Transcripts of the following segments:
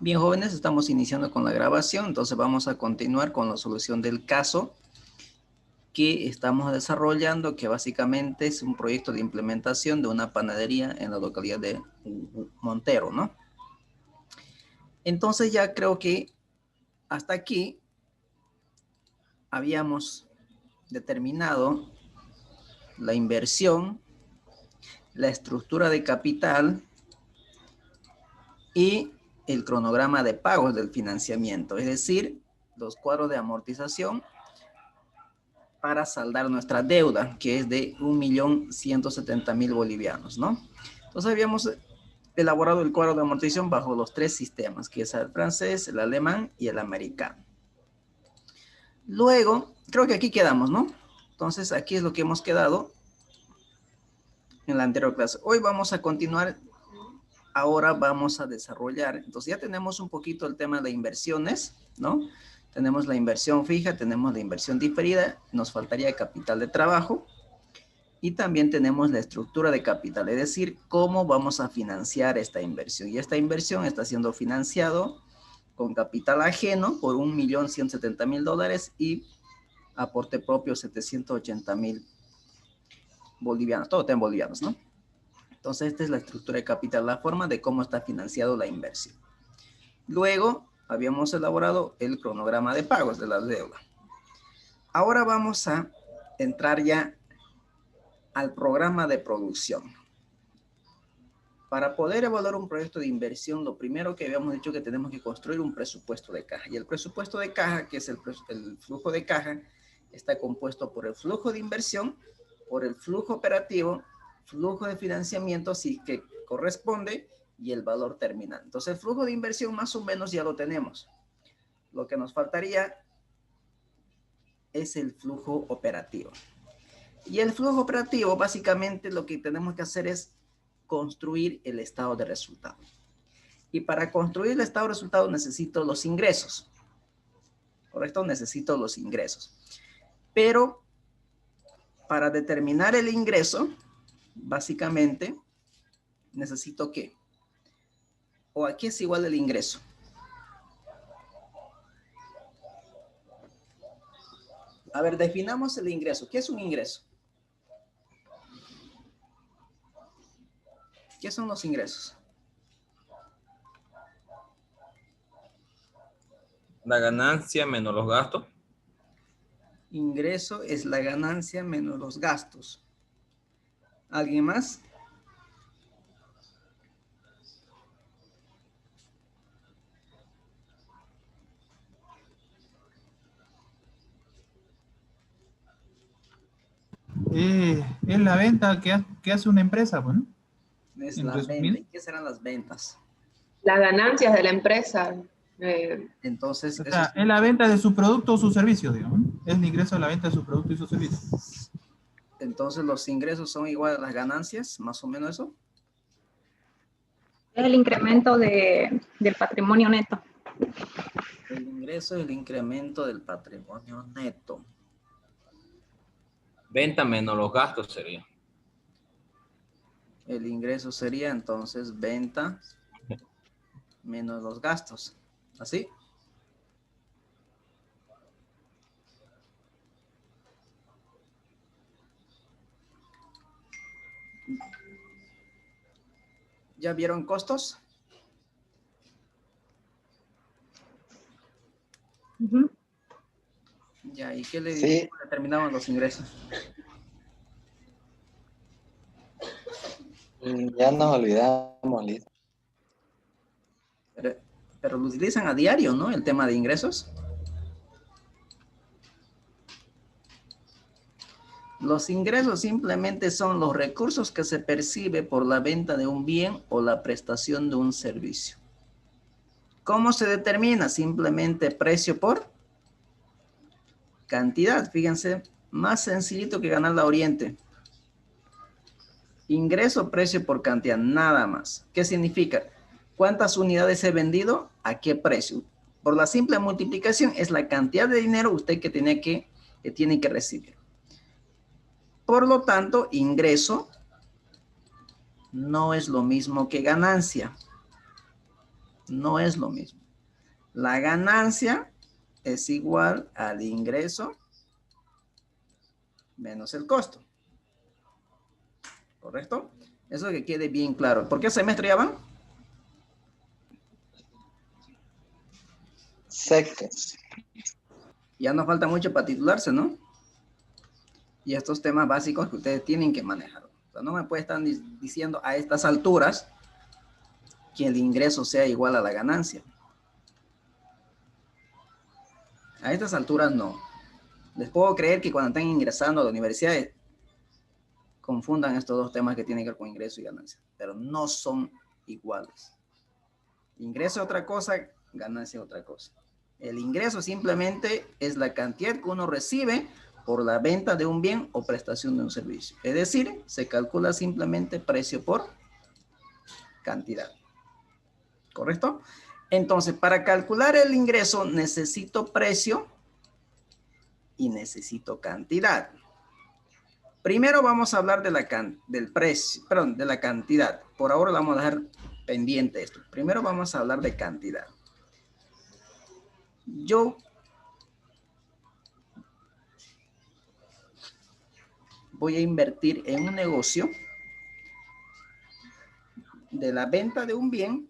Bien, jóvenes, estamos iniciando con la grabación, entonces vamos a continuar con la solución del caso que estamos desarrollando, que básicamente es un proyecto de implementación de una panadería en la localidad de Montero, ¿no? Entonces ya creo que hasta aquí habíamos determinado la inversión, la estructura de capital y el cronograma de pagos del financiamiento, es decir, los cuadros de amortización para saldar nuestra deuda, que es de 1.170.000 bolivianos, ¿no? Entonces habíamos elaborado el cuadro de amortización bajo los tres sistemas, que es el francés, el alemán y el americano. Luego, creo que aquí quedamos, ¿no? Entonces aquí es lo que hemos quedado en la anterior clase. Hoy vamos a continuar. Ahora vamos a desarrollar, entonces ya tenemos un poquito el tema de inversiones, ¿no? Tenemos la inversión fija, tenemos la inversión diferida, nos faltaría capital de trabajo y también tenemos la estructura de capital, es decir, cómo vamos a financiar esta inversión. Y esta inversión está siendo financiado con capital ajeno por 1.170.000 dólares y aporte propio 780.000 bolivianos, todo está en bolivianos, ¿no? Entonces, esta es la estructura de capital, la forma de cómo está financiado la inversión. Luego, habíamos elaborado el cronograma de pagos de la deuda. Ahora vamos a entrar ya al programa de producción. Para poder evaluar un proyecto de inversión, lo primero que habíamos dicho que tenemos que construir un presupuesto de caja. Y el presupuesto de caja, que es el flujo de caja, está compuesto por el flujo de inversión, por el flujo operativo, flujo de financiamiento, si que corresponde, y el valor terminal. Entonces, el flujo de inversión más o menos ya lo tenemos. Lo que nos faltaría es el flujo operativo. Y el flujo operativo, básicamente, lo que tenemos que hacer es construir el estado de resultado. Y para construir el estado de resultado necesito los ingresos. ¿Correcto? Necesito los ingresos. Pero para determinar el ingreso, básicamente, necesito ¿qué? ¿O a qué es igual el ingreso? A ver, definamos el ingreso. ¿Qué es un ingreso? ¿Qué son los ingresos? La ganancia menos los gastos. Ingreso es la ganancia menos los gastos. ¿Alguien más? Es la venta que hace una empresa, pues, ¿no? Es En la venta. resumido. ¿Y qué serán las ventas? Las ganancias de la empresa. Entonces, O eso sea, es, es la venta de su producto o su servicio, digamos, ¿no? Es el ingreso de la venta de su producto y su servicio. entonces los ingresos son iguales a las ganancias, más o menos eso. Es el incremento del patrimonio neto. El ingreso es el incremento del patrimonio neto. Venta menos los gastos sería. El ingreso sería entonces venta menos los gastos. ¿Así? ¿Ya vieron costos? Ujú. Ya, ¿y qué le Sí, determinaban los ingresos? ya nos olvidamos, Liz. Pero lo utilizan a diario, ¿no? El tema de ingresos. Los ingresos simplemente son los recursos que se percibe por la venta de un bien o la prestación de un servicio. ¿Cómo se determina? Simplemente precio por cantidad. Fíjense, más sencillito que ganar la Oriente. Ingreso, precio por cantidad, nada más. ¿Qué significa? ¿Cuántas unidades he vendido? ¿A qué precio? Por la simple multiplicación es la cantidad de dinero usted que tiene que recibir. Por lo tanto, ingreso no es lo mismo que ganancia. No es lo mismo. La ganancia es igual al ingreso menos el costo. ¿Correcto? Eso que quede bien claro. ¿Por qué semestre ya van? Sexto. Ya nos falta mucho para titularse, ¿no? Y estos temas básicos que ustedes tienen que manejar. O sea, no me puede estar diciendo a estas alturas que el ingreso sea igual a la ganancia. A estas alturas no. Les puedo creer que cuando estén ingresando a la universidad confundan estos dos temas que tienen que ver con ingreso y ganancia, pero no son iguales. Ingreso es otra cosa, ganancia es otra cosa. El ingreso simplemente es la cantidad que uno recibe por la venta de un bien o prestación de un servicio. Es decir, se calcula simplemente precio por cantidad. ¿Correcto? Entonces, para calcular el ingreso necesito precio y necesito cantidad. Primero vamos a hablar de del precio, perdón, de la cantidad. Por ahora vamos a dejar pendiente esto. Primero vamos a hablar de cantidad. Yo voy a invertir en un negocio de la venta de un bien,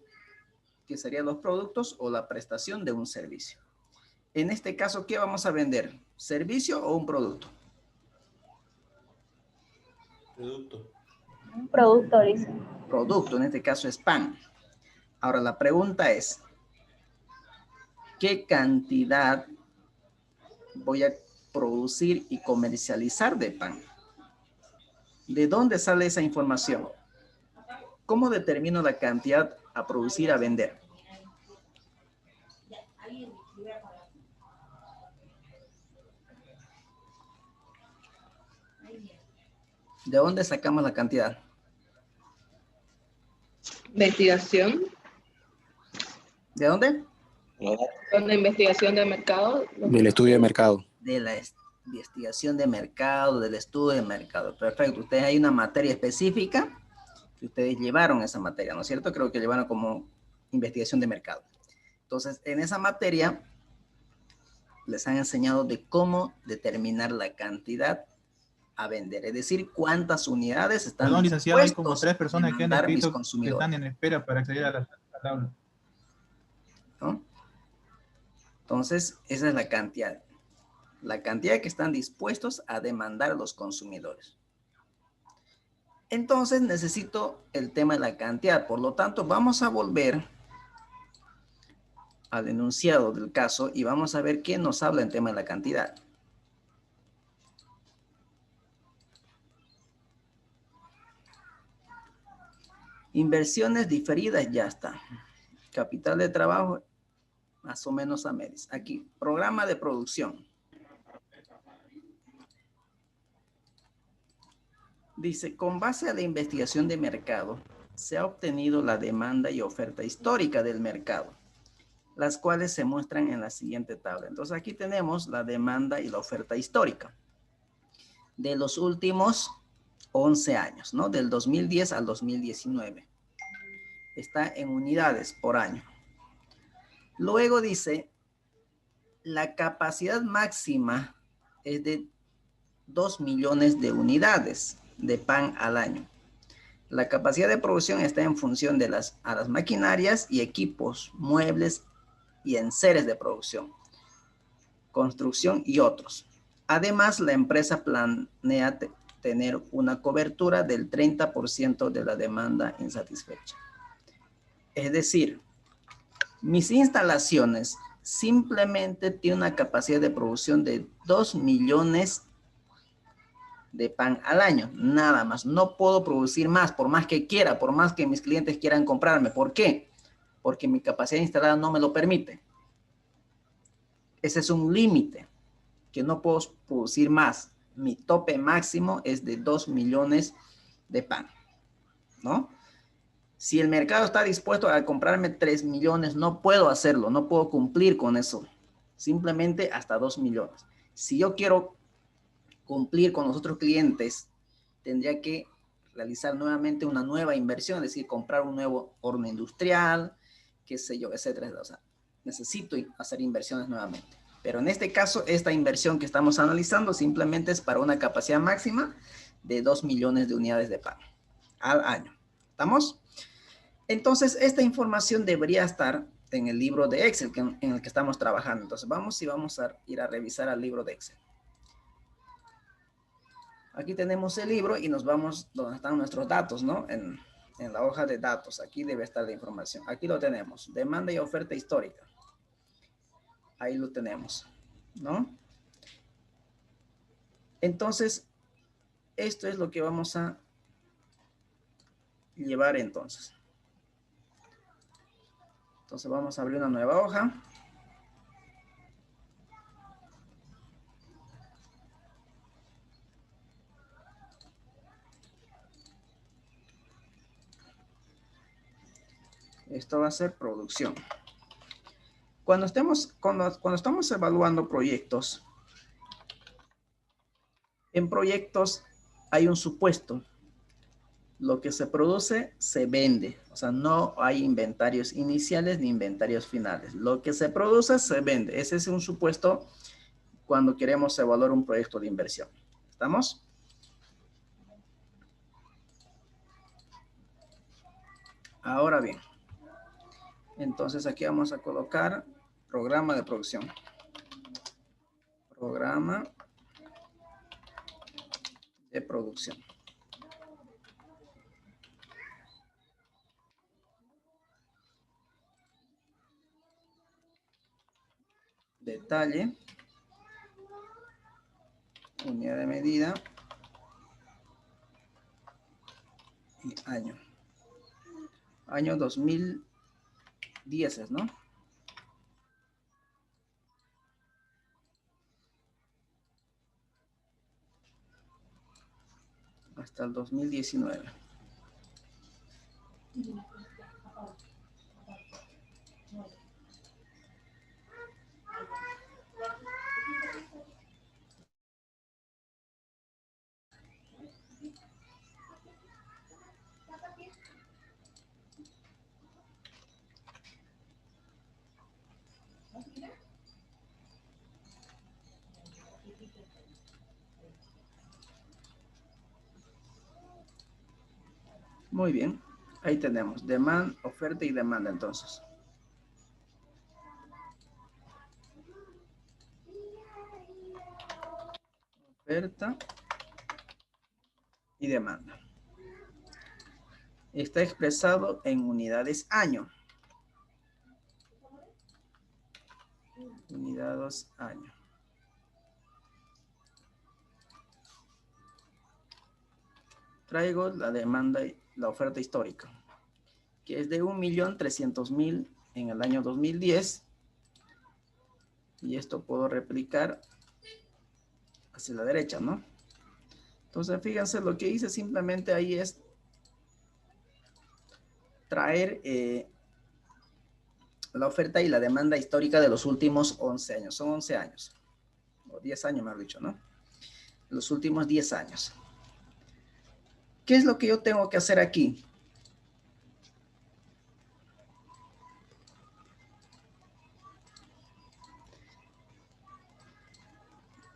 que serían los productos o la prestación de un servicio. En este caso, ¿qué vamos a vender? ¿Servicio o un producto? Producto. Un producto, dice. Producto, en este caso es pan. Ahora la pregunta es, ¿qué cantidad voy a producir y comercializar de pan? ¿De dónde sale esa información? ¿Cómo determino la cantidad a producir, a vender? ¿De dónde sacamos la cantidad? Investigación. ¿De dónde? Con la investigación de mercado. Del estudio de mercado. De la investigación de mercado, del estudio de mercado. Perfecto. Ustedes hay una materia específica que ustedes llevaron esa materia, ¿no es cierto? Creo que llevaron como investigación de mercado. Entonces, en esa materia les han enseñado de cómo determinar la cantidad a vender, es decir, cuántas unidades están Perdón, licenciado, hay como dispuestos 3 personas a que han demandar mis escrito que consumidores, están en espera para acceder al aula. ¿no? Entonces, esa es la cantidad que están dispuestos a demandar los consumidores. Entonces, necesito el tema de la cantidad. Por lo tanto, vamos a volver al enunciado del caso y vamos a ver qué nos habla en tema de la cantidad. Inversiones diferidas, ya está. Capital de trabajo, más o menos a medias. Aquí, programa de producción. Dice, con base a la investigación de mercado, se ha obtenido la demanda y oferta histórica del mercado, las cuales se muestran en la siguiente tabla. Entonces, aquí tenemos la demanda y la oferta histórica de los últimos 11 años, ¿no? Del 2010 al 2019. Está en unidades por año. Luego dice, la capacidad máxima es de 2 millones de unidades de pan al año. La capacidad de producción está en función de las maquinarias y equipos, muebles y enseres de producción, construcción y otros. Además, la empresa planea tener una cobertura del 30% de la demanda insatisfecha. Es decir, mis instalaciones simplemente tienen una capacidad de producción de 2 millones de pan al año, nada más. No puedo producir más, por más que quiera, por más que mis clientes quieran comprarme. ¿Por qué? Porque mi capacidad instalada no me lo permite. Ese es un límite, que no puedo producir más. Mi tope máximo es de 2 millones de pan, ¿no? Si el mercado está dispuesto a comprarme 3 millones, no puedo hacerlo, no puedo cumplir con eso. Simplemente hasta 2 millones. Si yo quiero cumplir con los otros clientes, tendría que realizar nuevamente una nueva inversión, es decir, comprar un nuevo horno industrial, qué sé yo, etcétera. O sea, necesito hacer inversiones nuevamente. Pero en este caso, esta inversión que estamos analizando simplemente es para una capacidad máxima de 2 millones de unidades de pan al año. ¿Estamos? Entonces, esta información debería estar en el libro de Excel en el que estamos trabajando. Entonces, vamos a ir a revisar al libro de Excel. Aquí tenemos el libro y nos vamos donde están nuestros datos, ¿no? En la hoja de datos. Aquí debe estar la información. Aquí lo tenemos. Demanda y oferta histórica. Ahí lo tenemos, ¿no? Entonces, esto es lo que vamos a llevar entonces. Entonces vamos a abrir una nueva hoja. Esto va a ser producción. Cuando estamos evaluando proyectos, en proyectos hay un supuesto. Lo que se produce, se vende. O sea, no hay inventarios iniciales ni inventarios finales. Lo que se produce, se vende. Ese es un supuesto cuando queremos evaluar un proyecto de inversión. ¿Estamos? Ahora bien. Entonces aquí vamos a colocar programa de producción. Programa de producción. Detalle. Unidad de medida. Y año. Año 2010, ¿no? Hasta el 2019. Muy bien, ahí tenemos demanda, oferta y demanda entonces. Oferta y demanda. Está expresado en unidades año. Unidades año. Traigo la demanda y la oferta histórica, que es de 1.300.000 en el año 2010. Y esto puedo replicar hacia la derecha, ¿no? Entonces, fíjense, lo que hice simplemente ahí es traer la oferta y la demanda histórica de los últimos 11 años. Son 11 años, o 10 años, mejor dicho, ¿no? Los últimos 10 años. ¿Qué es lo que yo tengo que hacer aquí?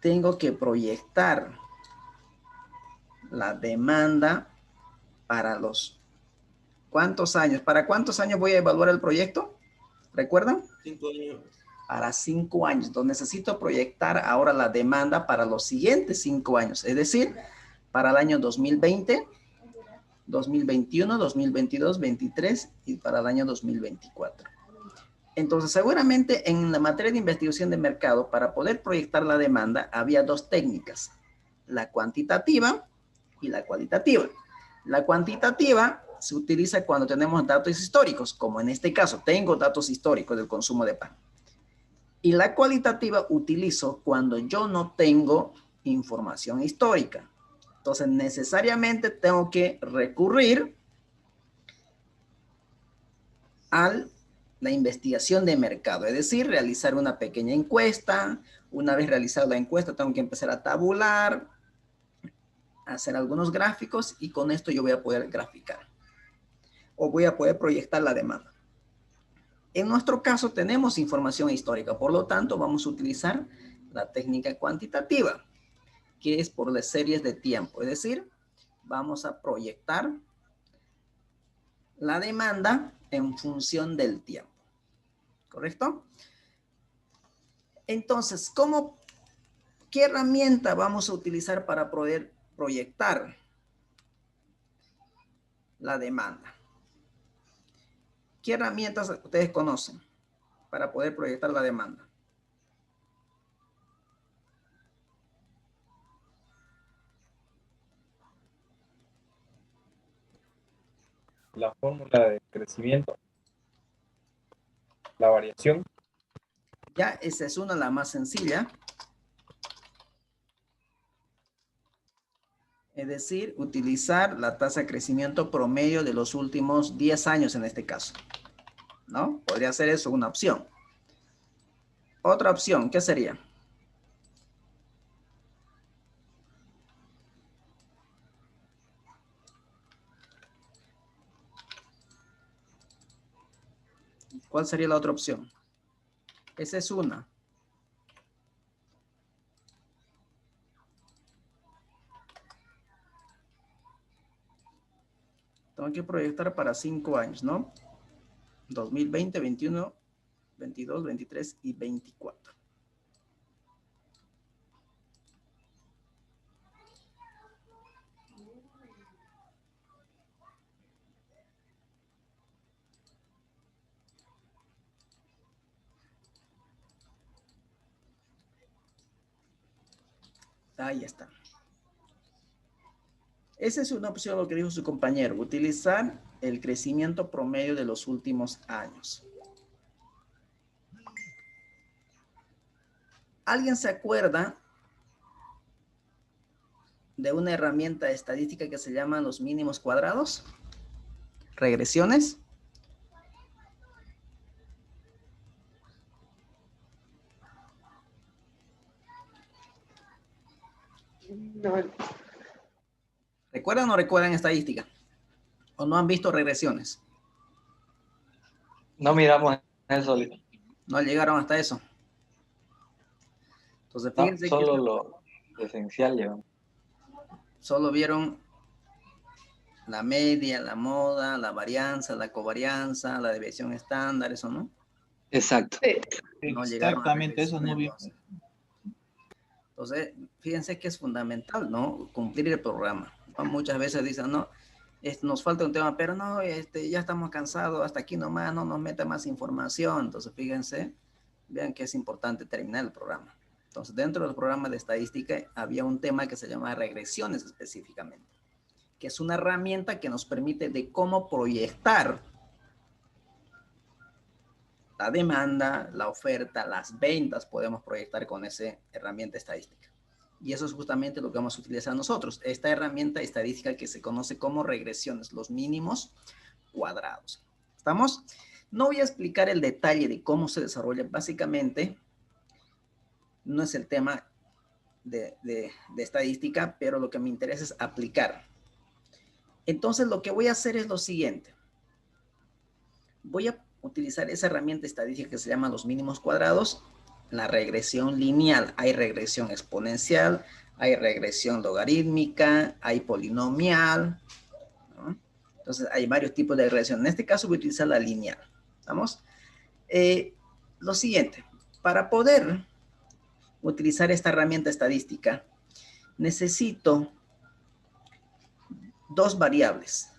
Tengo que proyectar la demanda para los... ¿Cuántos años? ¿Para cuántos años voy a evaluar el proyecto? ¿Recuerdan? 5 años. Para 5 años. Entonces necesito proyectar ahora la demanda para los siguientes 5 años. Es decir, para el año 2020, 2021, 2022, 2023 y para el año 2024. Entonces, seguramente en la materia de investigación de mercado, para poder proyectar la demanda, había dos técnicas, la cuantitativa y la cualitativa. La cuantitativa se utiliza cuando tenemos datos históricos, como en este caso, tengo datos históricos del consumo de pan. Y la cualitativa utilizo cuando yo no tengo información histórica. Entonces, necesariamente tengo que recurrir a la investigación de mercado, es decir, realizar una pequeña encuesta. Una vez realizada la encuesta, tengo que empezar a tabular, hacer algunos gráficos y con esto yo voy a poder graficar o voy a poder proyectar la demanda. En nuestro caso tenemos información histórica, por lo tanto vamos a utilizar la técnica cuantitativa, que es por las series de tiempo. Es decir, vamos a proyectar la demanda en función del tiempo. ¿Correcto? Entonces, ¿qué herramienta vamos a utilizar para poder proyectar la demanda? ¿Qué herramientas ustedes conocen para poder proyectar la demanda? La fórmula de crecimiento, la variación. Ya, esa es una, la más sencilla. Es decir, utilizar la tasa de crecimiento promedio de los últimos 10 años en este caso. ¿No? Podría ser eso una opción. Otra opción, ¿qué sería? ¿Cuál sería la otra opción? Esa es una. Tengo que proyectar para 5 años, ¿no? 2020, 21, 22, 23 y 24. Ahí está. Esa es una opción, lo que dijo su compañero, utilizar el crecimiento promedio de los últimos años. ¿Alguien se acuerda de una herramienta estadística que se llama los mínimos cuadrados? ¿Regresiones? No, ¿Recuerdan o no recuerdan estadística? ¿O no han visto regresiones? No miramos eso, Lito. No llegaron hasta eso. Entonces, No, fíjense solo que lo esencial llevamos. solo vieron la media, la moda, la varianza, la covarianza, la desviación estándar, eso, ¿no? Exacto. sí. No llegaron a Exactamente, eso no vi. regresiones, entonces, fíjense que es fundamental, ¿no? Cumplir el programa. ¿No? Muchas veces dicen, no, nos falta un tema, pero no, ya estamos cansados, hasta aquí nomás, no nos meta más información. Entonces, fíjense, vean que es importante terminar el programa. Entonces, dentro del programa de estadística había un tema que se llama regresiones específicamente, que es una herramienta que nos permite de cómo proyectar la demanda, la oferta, las ventas, podemos proyectar con esa herramienta estadística. Y eso es justamente lo que vamos a utilizar nosotros. Esta herramienta estadística que se conoce como regresiones, los mínimos cuadrados. ¿Estamos? No voy a explicar el detalle de cómo se desarrolla. Básicamente, no es el tema de estadística, pero lo que me interesa es aplicar. Entonces, lo que voy a hacer es lo siguiente. Voy a utilizar esa herramienta estadística que se llama los mínimos cuadrados, la regresión lineal. Hay regresión exponencial, hay regresión logarítmica, hay polinomial, ¿no? Entonces hay varios tipos de regresión. En este caso voy a utilizar la lineal. ¿Vamos? Lo siguiente, para poder utilizar esta herramienta estadística, necesito dos variables.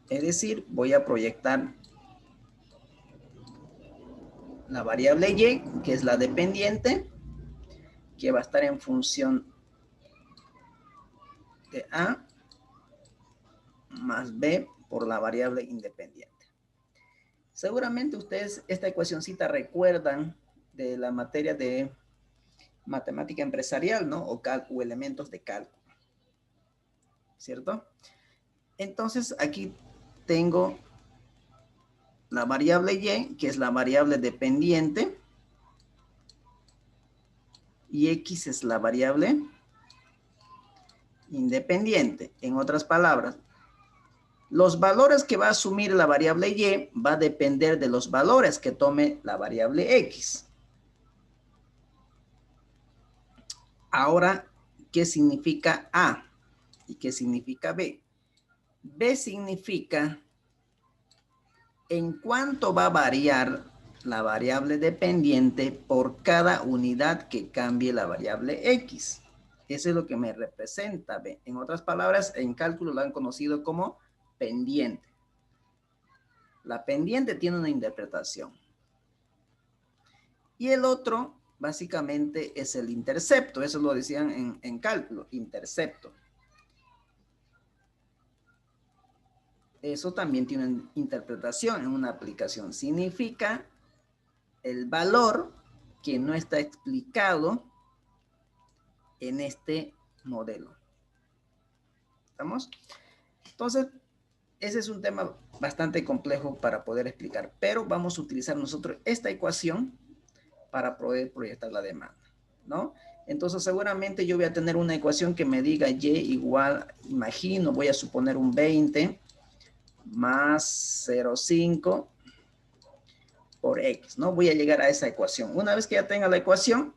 Es decir, voy a proyectar la variable y, que es la dependiente, que va a estar en función de a más b por la variable independiente. Seguramente ustedes esta ecuacioncita recuerdan de la materia de matemática empresarial, ¿no? O elementos de cálculo, ¿cierto? Entonces aquí tengo la variable y, que es la variable dependiente, y x es la variable independiente. En otras palabras, Los valores que va a asumir la variable y va a depender de los valores que tome la variable x. Ahora, ¿qué significa A? ¿Y qué significa B? B significa en cuánto va a variar la variable dependiente por cada unidad que cambie la variable x. Eso es lo que me representa B. En otras palabras, en cálculo lo han conocido como pendiente. La pendiente tiene una interpretación. Y el otro, básicamente, es el intercepto. Eso lo decían en cálculo, intercepto. Eso también tiene una interpretación en una aplicación. Significa el valor que no está explicado en este modelo. ¿Estamos? Entonces, ese es un tema bastante complejo para poder explicar, pero vamos a utilizar nosotros esta ecuación para poder proyectar la demanda, ¿no? Entonces, seguramente yo voy a tener una ecuación que me diga y igual, imagino, voy a suponer un 20 más 0,5 por x, ¿no? Voy a llegar a esa ecuación. Una vez que ya tenga la ecuación,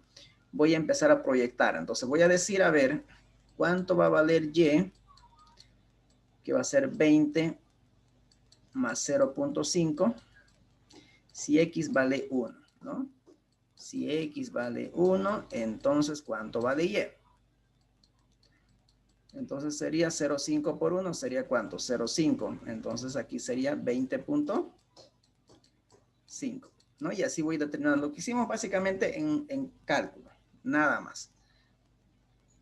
voy a empezar a proyectar. Entonces, voy a decir, a ver, ¿cuánto va a valer y? Que va a ser 20 más 0,5 si x vale 1, ¿no? Si x vale 1, entonces ¿cuánto vale y? Entonces sería 0,5 por 1, ¿sería cuánto? 0,5. Entonces aquí sería 20.5, ¿no? Y así voy determinando lo que hicimos básicamente en cálculo, nada más.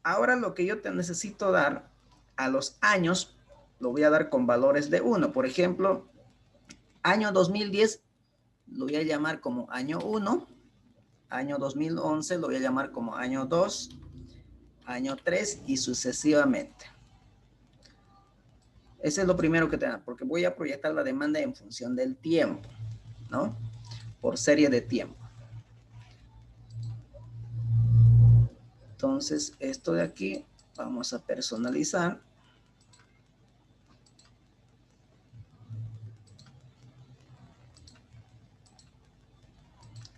Ahora lo que yo te necesito dar a los años, lo voy a dar con valores de 1. Por ejemplo, año 2010 lo voy a llamar como año 1. Año 2011 lo voy a llamar como año 2. Año 3 y sucesivamente. Ese es lo primero que tengo, porque voy a proyectar la demanda en función del tiempo, ¿no? Por serie de tiempo. Entonces, esto de aquí vamos a personalizar.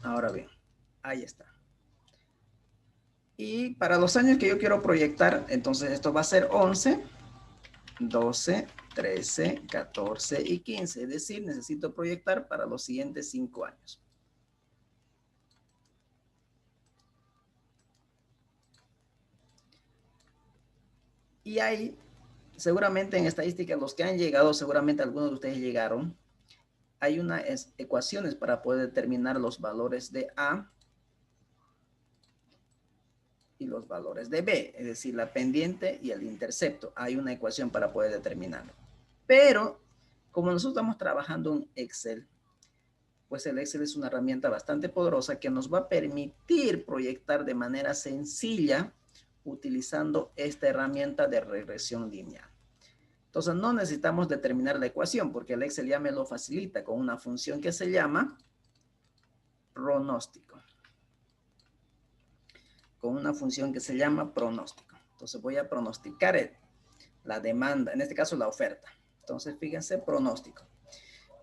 Ahora bien, ahí está. Y para los años que yo quiero proyectar, entonces esto va a ser 11, 12, 13, 14 y 15. Es decir, necesito proyectar para los siguientes 5 años. Y ahí, seguramente en estadística, los que han llegado, seguramente algunos de ustedes llegaron, hay unas ecuaciones para poder determinar los valores de A y los valores de B, es decir, la pendiente y el intercepto. Hay una ecuación para poder determinarlo. Pero, como nosotros estamos trabajando en Excel, pues el Excel es una herramienta bastante poderosa que nos va a permitir proyectar de manera sencilla utilizando esta herramienta de regresión lineal. Entonces, no necesitamos determinar la ecuación porque el Excel ya me lo facilita con una función que se llama pronóstico. Con una función que se llama pronóstico. Entonces voy a pronosticar la demanda, en este caso la oferta. Entonces fíjense, pronóstico.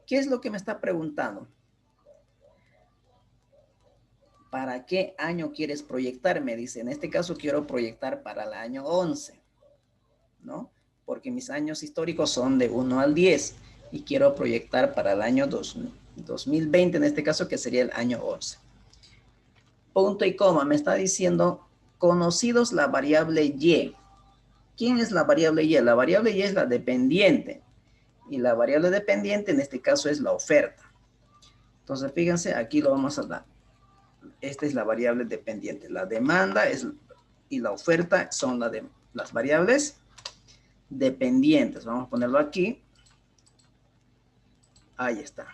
¿Qué es lo que me está preguntando? ¿Para qué año quieres proyectar? Me dice, en este caso quiero proyectar para el año 11, ¿no? Porque mis años históricos son de 1 al 10 y quiero proyectar para el año 2020, en este caso que sería el año 11. Punto y coma, me está diciendo, conocidos la variable y. ¿Quién es la variable y? La variable y es la dependiente. Y la variable dependiente en este caso es la oferta. Entonces, fíjense, aquí lo vamos a dar. Esta es la variable dependiente. La demanda y la oferta son las variables dependientes. Vamos a ponerlo aquí. Ahí está.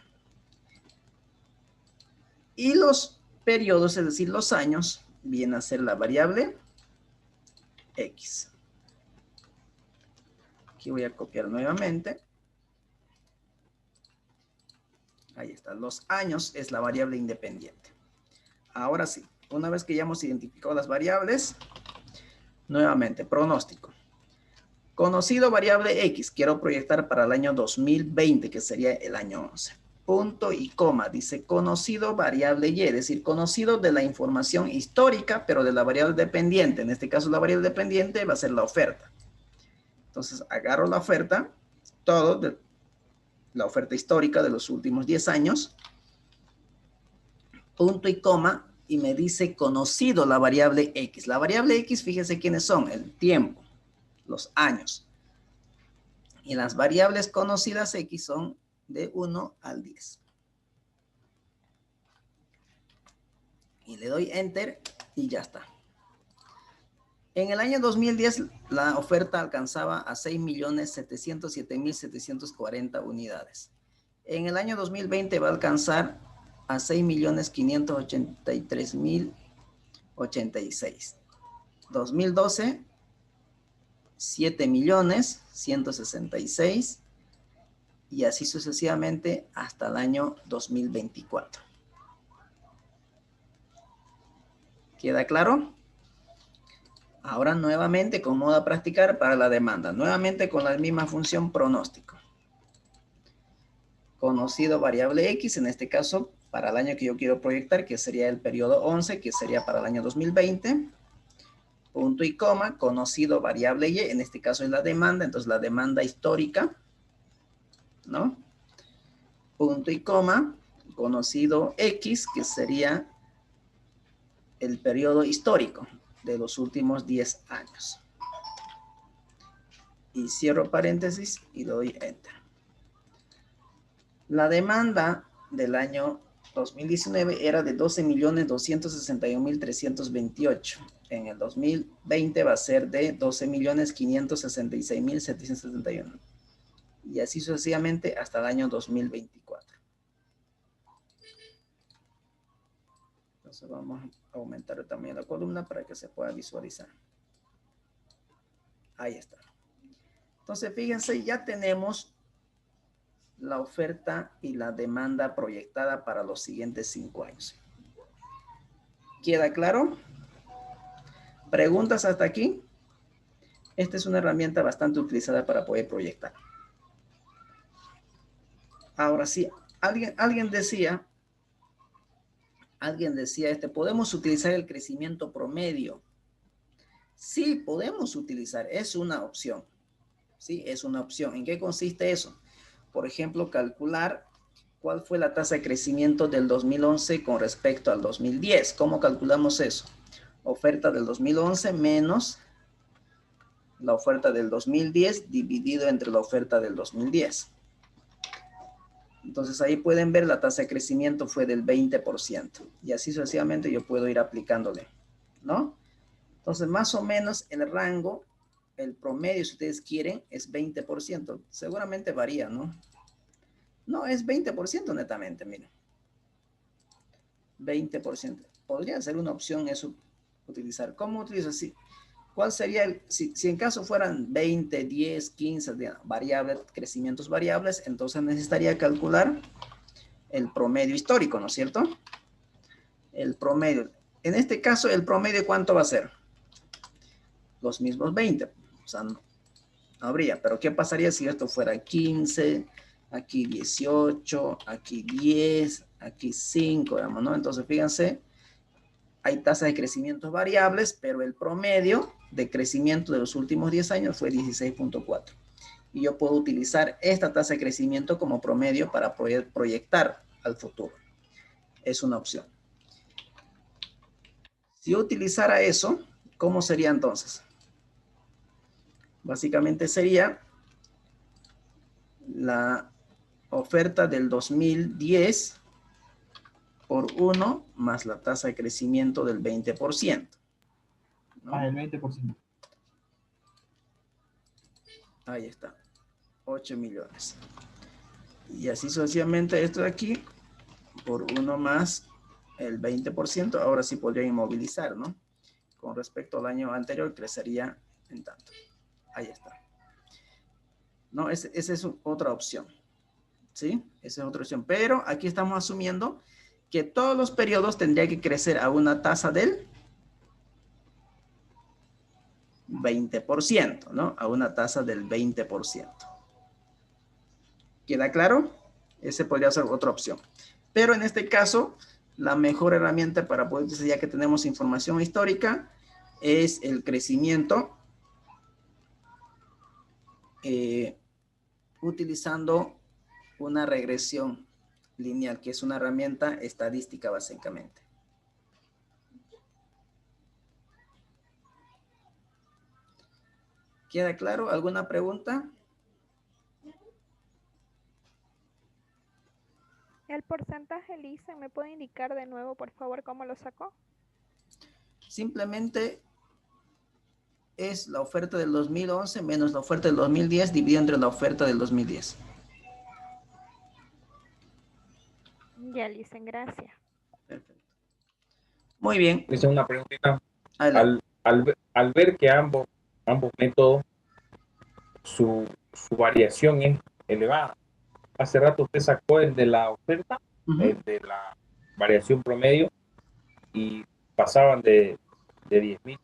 Y los periodos, es decir, los años, viene a ser la variable X. Aquí voy a copiar nuevamente. Ahí está. Los años es la variable independiente. Ahora sí, una vez que ya hemos identificado las variables, nuevamente, pronóstico. Conocido variable X, quiero proyectar para el año 2020, que sería el año 11. Punto y coma, dice conocido variable Y, es decir, conocido de la información histórica, pero de la variable dependiente. En este caso, la variable dependiente va a ser la oferta. Entonces, agarro la oferta, todo de la oferta histórica de los últimos 10 años, punto y coma, y me dice conocido la variable X. La variable X, fíjese quiénes son, el tiempo, los años. Y las variables conocidas X son de 1 al 10. Y le doy Enter y ya está. En el año 2010, la oferta alcanzaba a 6.707.740 unidades. En el año 2020 va a alcanzar a 6.583.086. 2012, 7.166.000 y así sucesivamente hasta el año 2024. ¿Queda claro? Ahora nuevamente con modo a practicar para la demanda. Nuevamente con la misma función pronóstico. Conocido variable X, en este caso para el año que yo quiero proyectar, que sería el periodo 11, que sería para el año 2020. Punto y coma, conocido variable Y, en este caso es la demanda, entonces la demanda histórica, ¿no? Punto y coma, conocido X, que sería el periodo histórico de los últimos 10 años. Y cierro paréntesis y doy Enter. La demanda del año 2019 era de 12.261.328. En el 2020 va a ser de 12.566.771. Y así sucesivamente hasta el año 2024. Entonces vamos a aumentar también la columna para que se pueda visualizar. Ahí está. Entonces fíjense, ya tenemos la oferta y la demanda proyectada para los siguientes 5 años. ¿Queda claro? ¿Preguntas hasta aquí? Esta es una herramienta bastante utilizada para poder proyectar. Ahora sí, alguien decía, ¿podemos utilizar el crecimiento promedio? Sí, podemos utilizar, es una opción. Sí, es una opción. ¿En qué consiste eso? Por ejemplo, calcular cuál fue la tasa de crecimiento del 2011 con respecto al 2010. ¿Cómo calculamos eso? Oferta del 2011 menos la oferta del 2010 dividido entre la oferta del 2010. Entonces ahí pueden ver la tasa de crecimiento fue del 20%. Y así sucesivamente yo puedo ir aplicándole, ¿no? Entonces más o menos el rango, el promedio, si ustedes quieren, es 20%. Seguramente varía, ¿no? No, es 20% netamente, miren. 20%. Podría ser una opción eso, utilizar. ¿Cómo utilizo así? ¿Cuál sería el, si en caso fueran 20, 10, 15 variables, crecimientos variables, entonces necesitaría calcular el promedio histórico, ¿no es cierto? El promedio. En este caso, el promedio, ¿cuánto va a ser? Los mismos 20. O sea, no habría. Pero ¿qué pasaría si esto fuera 15, aquí 18, aquí 10, aquí 5, digamos, ¿no? Entonces, fíjense, hay tasas de crecimiento variables, pero el promedio de crecimiento de los últimos 10 años fue 16.4. Y yo puedo utilizar esta tasa de crecimiento como promedio para poder proyectar al futuro. Es una opción. Si yo utilizara eso, ¿cómo sería entonces? Básicamente sería la oferta del 2010 por 1 más la tasa de crecimiento del 20%. ¿No? Ah, el 20%. Ahí está. 8 millones. Y así sucesivamente esto de aquí por 1 más el 20%. Ahora sí podría inmovilizar, ¿no? Con respecto al año anterior crecería en tanto. Ahí está. No, esa es otra opción. ¿Sí? Esa es otra opción. Pero aquí estamos asumiendo que todos los periodos tendrían que crecer a una tasa del 20%, ¿no? A una tasa del 20%. ¿Queda claro? Ese podría ser otra opción. Pero en este caso, la mejor herramienta para poder decir, ya que tenemos información histórica, es el crecimiento utilizando una regresión lineal, que es una herramienta estadística básicamente. ¿Queda claro? ¿Alguna pregunta? El porcentaje, Lisa, ¿me puede indicar de nuevo, por favor, cómo lo sacó? Simplemente es la oferta del 2011 menos la oferta del 2010 dividido entre la oferta del 2010. Ya, Lisa, gracias. Perfecto. Muy bien. Hice una preguntita. Adelante. Al ver que ambos métodos, su variación es elevada. Hace rato usted sacó el de la oferta, el de la variación promedio, y pasaban de 10.000.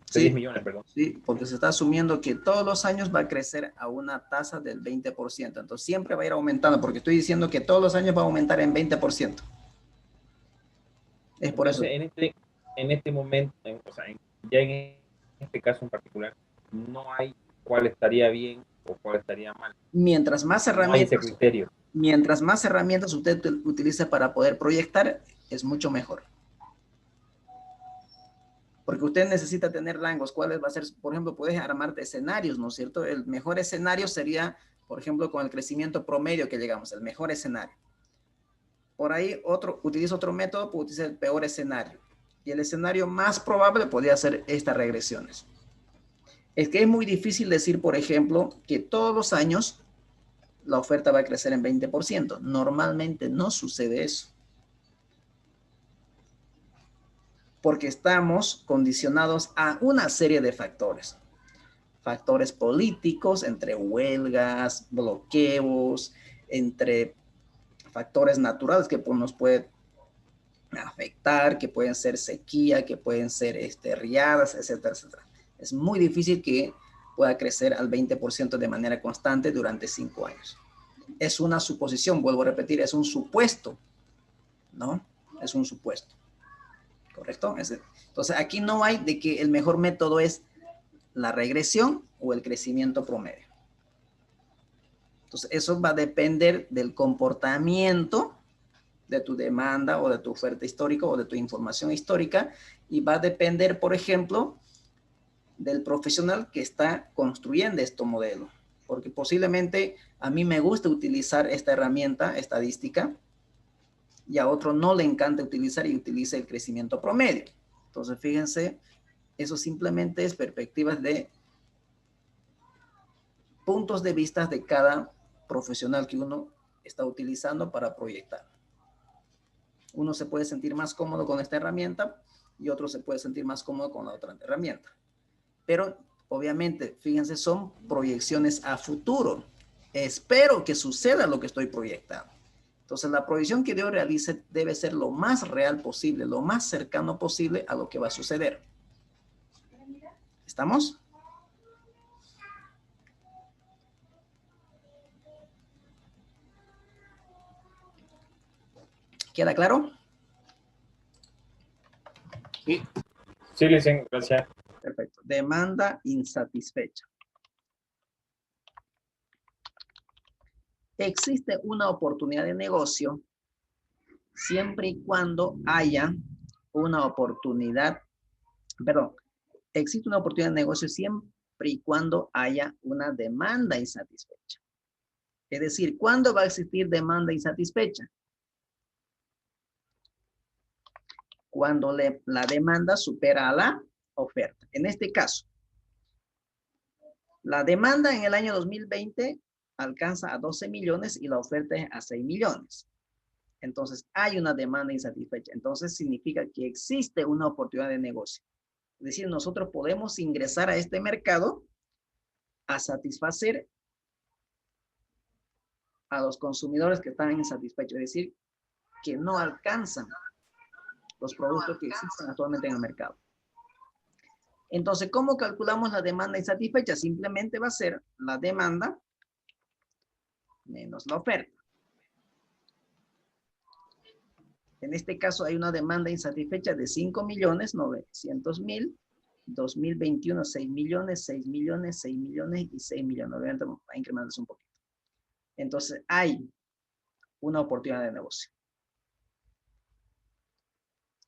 Sí, 10 millones, perdón. Sí, porque se está asumiendo que todos los años va a crecer a una tasa del 20%. Entonces siempre va a ir aumentando, porque estoy diciendo que todos los años va a aumentar en 20%. Es por eso. Entonces, en este momento, ya en este caso en particular, no hay cuál estaría bien o cuál estaría mal. Mientras más herramientas, no hay ese criterio. Mientras más herramientas usted utilice para poder proyectar, es mucho mejor. Porque usted necesita tener rangos. ¿Cuáles va a ser? Por ejemplo, puedes armarte escenarios, ¿no es cierto? El mejor escenario sería, por ejemplo, con el crecimiento promedio que llegamos, el mejor escenario. Por ahí utiliza otro método, puede utilizar el peor escenario. Y el escenario más probable podría ser estas regresiones. Es que es muy difícil decir, por ejemplo, que todos los años la oferta va a crecer en 20%. Normalmente no sucede eso. Porque estamos condicionados a una serie de factores. Factores políticos, entre huelgas, bloqueos, entre factores naturales que nos pueden afectar, que pueden ser sequía, que pueden ser riadas, etcétera, etcétera. Es muy difícil que pueda crecer al 20% de manera constante durante 5 años. Es una suposición, vuelvo a repetir, es un supuesto, ¿no? Es un supuesto. ¿Correcto? Entonces, aquí no hay de que el mejor método es la regresión o el crecimiento promedio. Entonces, eso va a depender del comportamiento de tu demanda o de tu oferta histórica o de tu información histórica y va a depender, por ejemplo, del profesional que está construyendo este modelo. Porque posiblemente a mí me gusta utilizar esta herramienta estadística y a otro no le encanta utilizar y utiliza el crecimiento promedio. Entonces, fíjense, eso simplemente es perspectivas de puntos de vista de cada profesional que uno está utilizando para proyectar. Uno se puede sentir más cómodo con esta herramienta y otro se puede sentir más cómodo con la otra herramienta. Pero, obviamente, fíjense, son proyecciones a futuro. Espero que suceda lo que estoy proyectando. Entonces, la proyección que yo realice debe ser lo más real posible, lo más cercano posible a lo que va a suceder. ¿Estamos? ¿Queda claro? Sí. Sí, Licen, gracias. Perfecto. Demanda insatisfecha. Existe una oportunidad de negocio siempre y cuando haya una oportunidad, existe una oportunidad de negocio siempre y cuando haya una demanda insatisfecha. Es decir, ¿cuándo va a existir demanda insatisfecha? Cuando la demanda supera a la oferta. En este caso, la demanda en el año 2020 alcanza a 12 millones y la oferta es a 6 millones. Entonces, hay una demanda insatisfecha. Entonces, significa que existe una oportunidad de negocio. Es decir, nosotros podemos ingresar a este mercado a satisfacer a los consumidores que están insatisfechos. Es decir, que no alcanzan los productos que existen actualmente en el mercado. Entonces, ¿cómo calculamos la demanda insatisfecha? Simplemente va a ser la demanda menos la oferta. En este caso hay una demanda insatisfecha de 5.900.000, 2021 6 millones, 6 millones, 6 millones y 6 millones. Obviamente va a incrementarse un poquito. Entonces hay una oportunidad de negocio.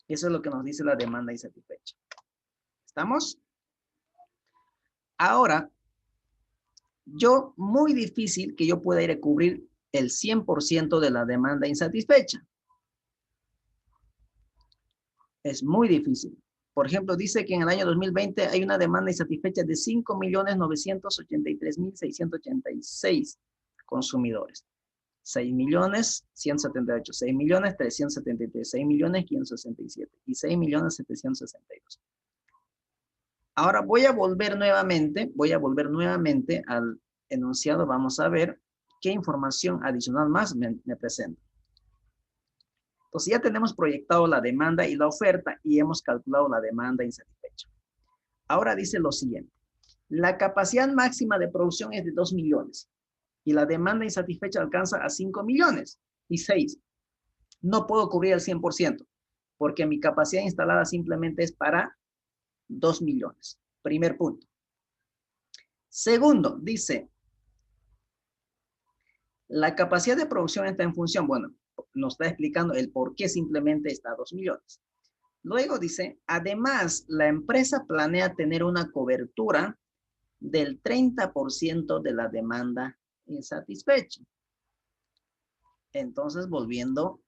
Eso es lo que nos dice la demanda insatisfecha. ¿Estamos? Ahora, muy difícil que yo pueda ir a cubrir el 100% de la demanda insatisfecha. Es muy difícil. Por ejemplo, dice que en el año 2020 hay una demanda insatisfecha de 5.983.686 consumidores. 6.178.000, 6.373.000, 6.567.000 y 6.762.000. Ahora voy a volver nuevamente al enunciado. Vamos a ver qué información adicional más me presenta. Entonces ya tenemos proyectado la demanda y la oferta y hemos calculado la demanda insatisfecha. Ahora dice lo siguiente. La capacidad máxima de producción es de 2 millones y la demanda insatisfecha alcanza a 5 millones y 6. No puedo cubrir el 100% porque mi capacidad instalada simplemente es para 2 millones. Primer punto. Segundo, dice, la capacidad de producción está en función, bueno, nos está explicando el por qué simplemente está a 2 millones. Luego dice, además, la empresa planea tener una cobertura del 30% de la demanda insatisfecha. Entonces, volviendo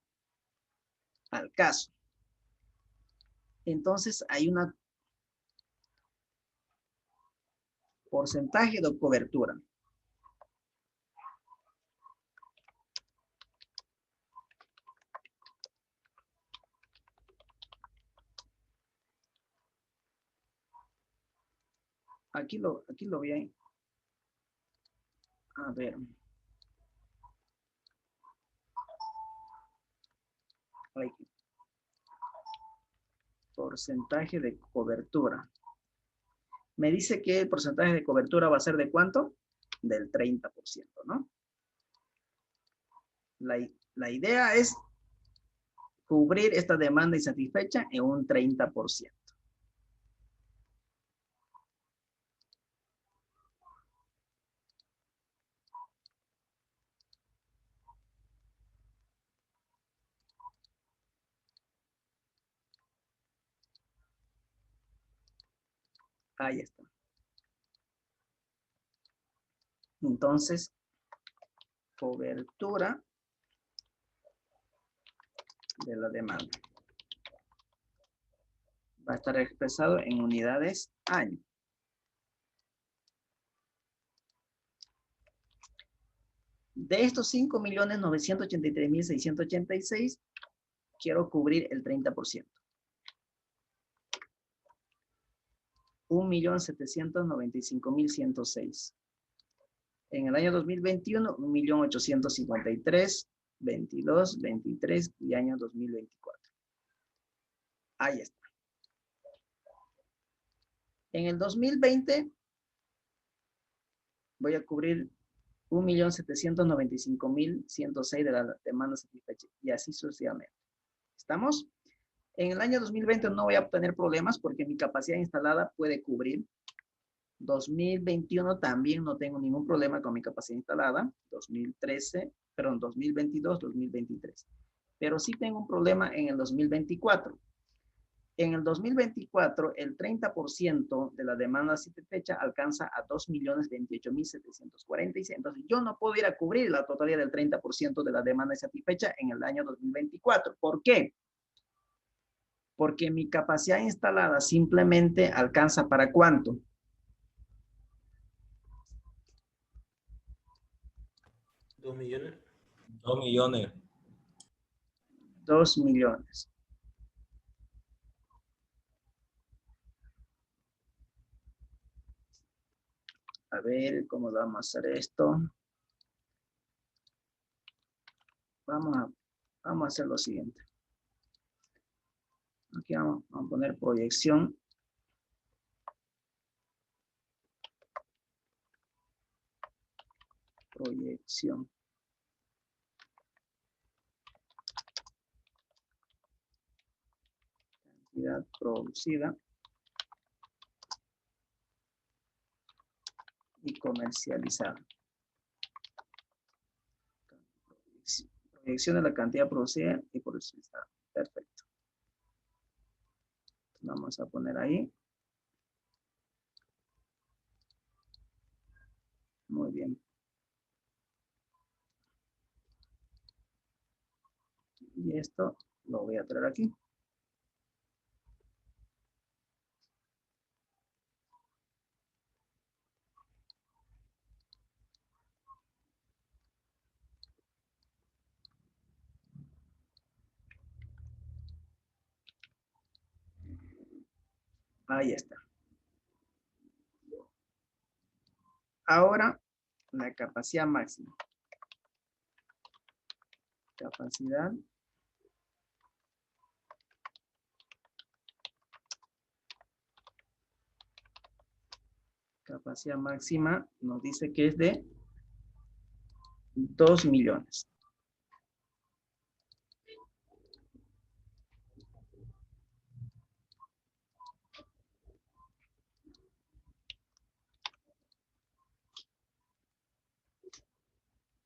al caso. Entonces, hay una porcentaje de cobertura. Aquí lo vi ahí. A ver. Aquí. Porcentaje de cobertura. Me dice que el porcentaje de cobertura va a ser ¿de cuánto? Del 30%, ¿no? La idea es cubrir esta demanda insatisfecha en un 30%. Ahí está. Entonces, cobertura de la demanda. Va a estar expresado en unidades año. De estos 5.983.686, quiero cubrir el 30%. 1.795.106. En el año 2021, 1.853.000, 22, 23 y año 2024. Ahí está. En el 2020 voy a cubrir 1.795.106 de la demanda satisfecha y así sucesivamente. ¿Estamos? En el año 2020 no voy a tener problemas porque mi capacidad instalada puede cubrir. 2021 también no tengo ningún problema con mi capacidad instalada. 2022, 2023. Pero sí tengo un problema en el 2024. En el 2024, el 30% de la demanda satisfecha alcanza a 2.028.746. Entonces, yo no puedo ir a cubrir la totalidad del 30% de la demanda satisfecha en el año 2024. ¿Por qué? Porque mi capacidad instalada simplemente alcanza ¿para cuánto? 2 millones. 2 millones. 2 millones. A ver, ¿cómo vamos a hacer esto? Vamos a hacer lo siguiente. Aquí vamos a poner proyección proyección. Cantidad producida y comercializada. Proyección de la cantidad producida y comercializada. Perfecto. Vamos a poner ahí. Muy bien. Y esto lo voy a traer aquí. Ahí está. Ahora, la capacidad máxima. Capacidad. Capacidad máxima nos dice que es de 2 millones.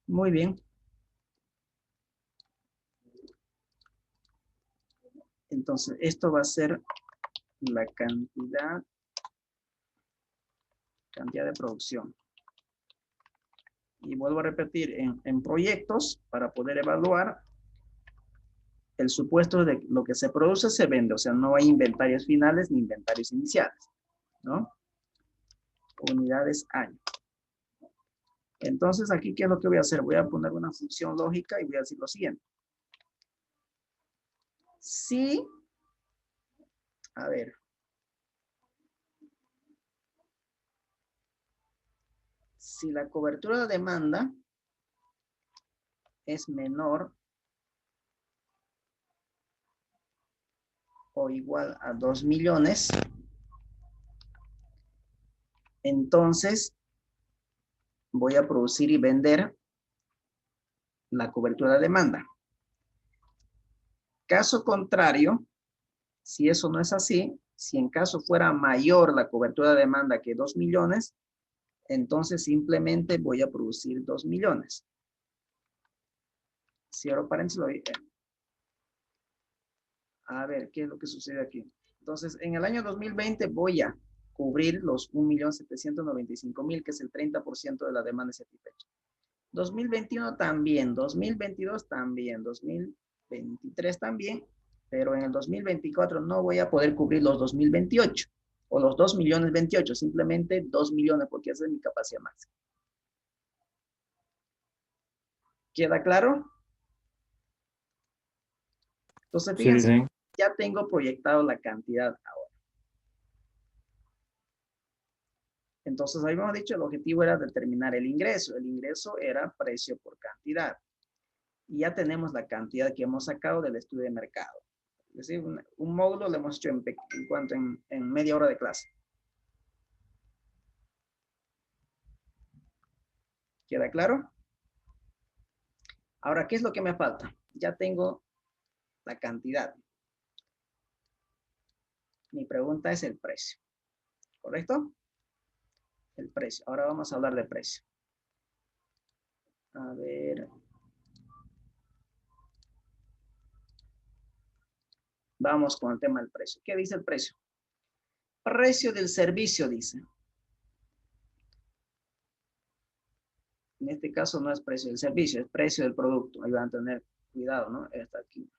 Muy bien. Entonces, esto va a ser la cantidad de producción. Y vuelvo a repetir, en proyectos, para poder evaluar, el supuesto de lo que se produce se vende. O sea, no hay inventarios finales ni inventarios iniciales, ¿no? Unidades año. Entonces, aquí, ¿qué es lo que voy a hacer? Voy a poner una función lógica y voy a decir lo siguiente. Si, a ver. Si la cobertura de demanda es menor o igual a 2 millones, entonces voy a producir y vender la cobertura de demanda. Caso contrario, si eso no es así, si en caso fuera mayor la cobertura de demanda que 2 millones, entonces simplemente voy a producir 2 millones. Cierro paréntesis. A ver, ¿qué es lo que sucede aquí? Entonces, en el año 2020 voy a cubrir los 1.795.000, que es el 30% de la demanda satisfecha. 2021 también, 2022 también, 2023 también, pero en el 2024 no voy a poder cubrir los 2028 o los 2.028.000, simplemente 2 millones porque esa es mi capacidad máxima. ¿Queda claro? Entonces, fíjense, Sí. ya tengo proyectado la cantidad ahora. Entonces, habíamos dicho, el objetivo era determinar el ingreso. El ingreso era precio por cantidad. Y ya tenemos la cantidad que hemos sacado del estudio de mercado. Es decir, un módulo lo hemos hecho en media hora de clase. ¿Queda claro? Ahora, ¿qué es lo que me falta? Ya tengo la cantidad. Mi pregunta es el precio. ¿Correcto? El precio. Ahora vamos a hablar de precio. A ver. Vamos con el tema del precio. ¿Qué dice el precio? Precio del servicio, dice. En este caso no es precio del servicio, es precio del producto. Ahí van a tener cuidado, ¿no? Está aquí.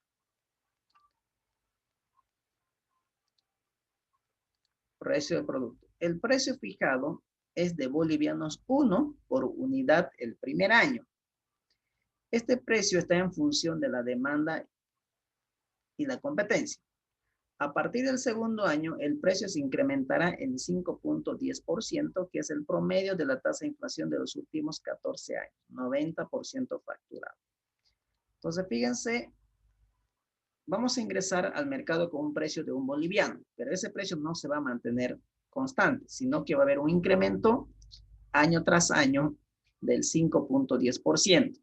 Precio del producto. El precio fijado es de bolivianos 1 por unidad el primer año. Este precio está en función de la demanda y la competencia. A partir del segundo año, el precio se incrementará en 5.10%, que es el promedio de la tasa de inflación de los últimos 14 años, 90% facturado. Entonces, fíjense, vamos a ingresar al mercado con un precio de 1 boliviano, pero ese precio no se va a mantener constante, sino que va a haber un incremento año tras año del 5.10%.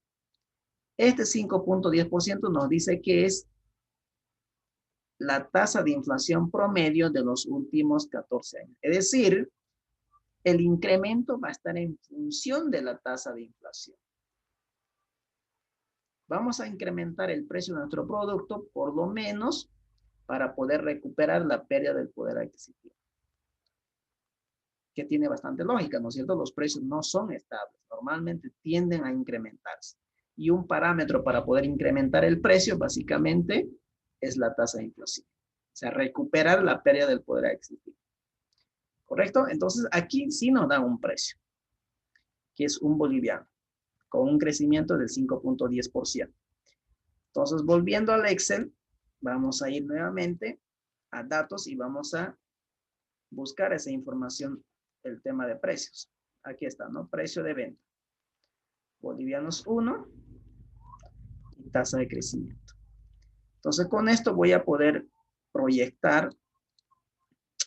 Este 5.10% nos dice que es la tasa de inflación promedio de los últimos 14 años. Es decir, el incremento va a estar en función de la tasa de inflación. Vamos a incrementar el precio de nuestro producto por lo menos para poder recuperar la pérdida del poder adquisitivo. Que tiene bastante lógica, ¿no es cierto? Los precios no son estables, normalmente tienden a incrementarse. Y un parámetro para poder incrementar el precio básicamente es la tasa de inflación. O sea, recuperar la pérdida del poder adquisitivo. ¿Correcto? Entonces aquí sí nos da un precio, que es un boliviano, con un crecimiento del 5.10%. Entonces, volviendo al Excel, vamos a ir nuevamente a datos y vamos a buscar esa información, el tema de precios. Aquí está, ¿no? Precio de venta. Bolivianos 1 y tasa de crecimiento. Entonces, con esto voy a poder proyectar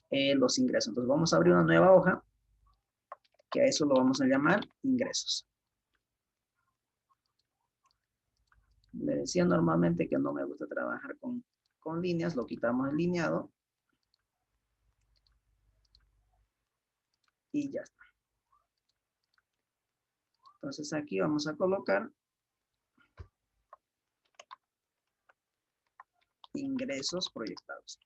los ingresos. Entonces, vamos a abrir una nueva hoja, que a eso lo vamos a llamar ingresos. Le decía normalmente que no me gusta trabajar con líneas, lo quitamos el lineado. Y ya está. Entonces aquí vamos a colocar ingresos proyectados.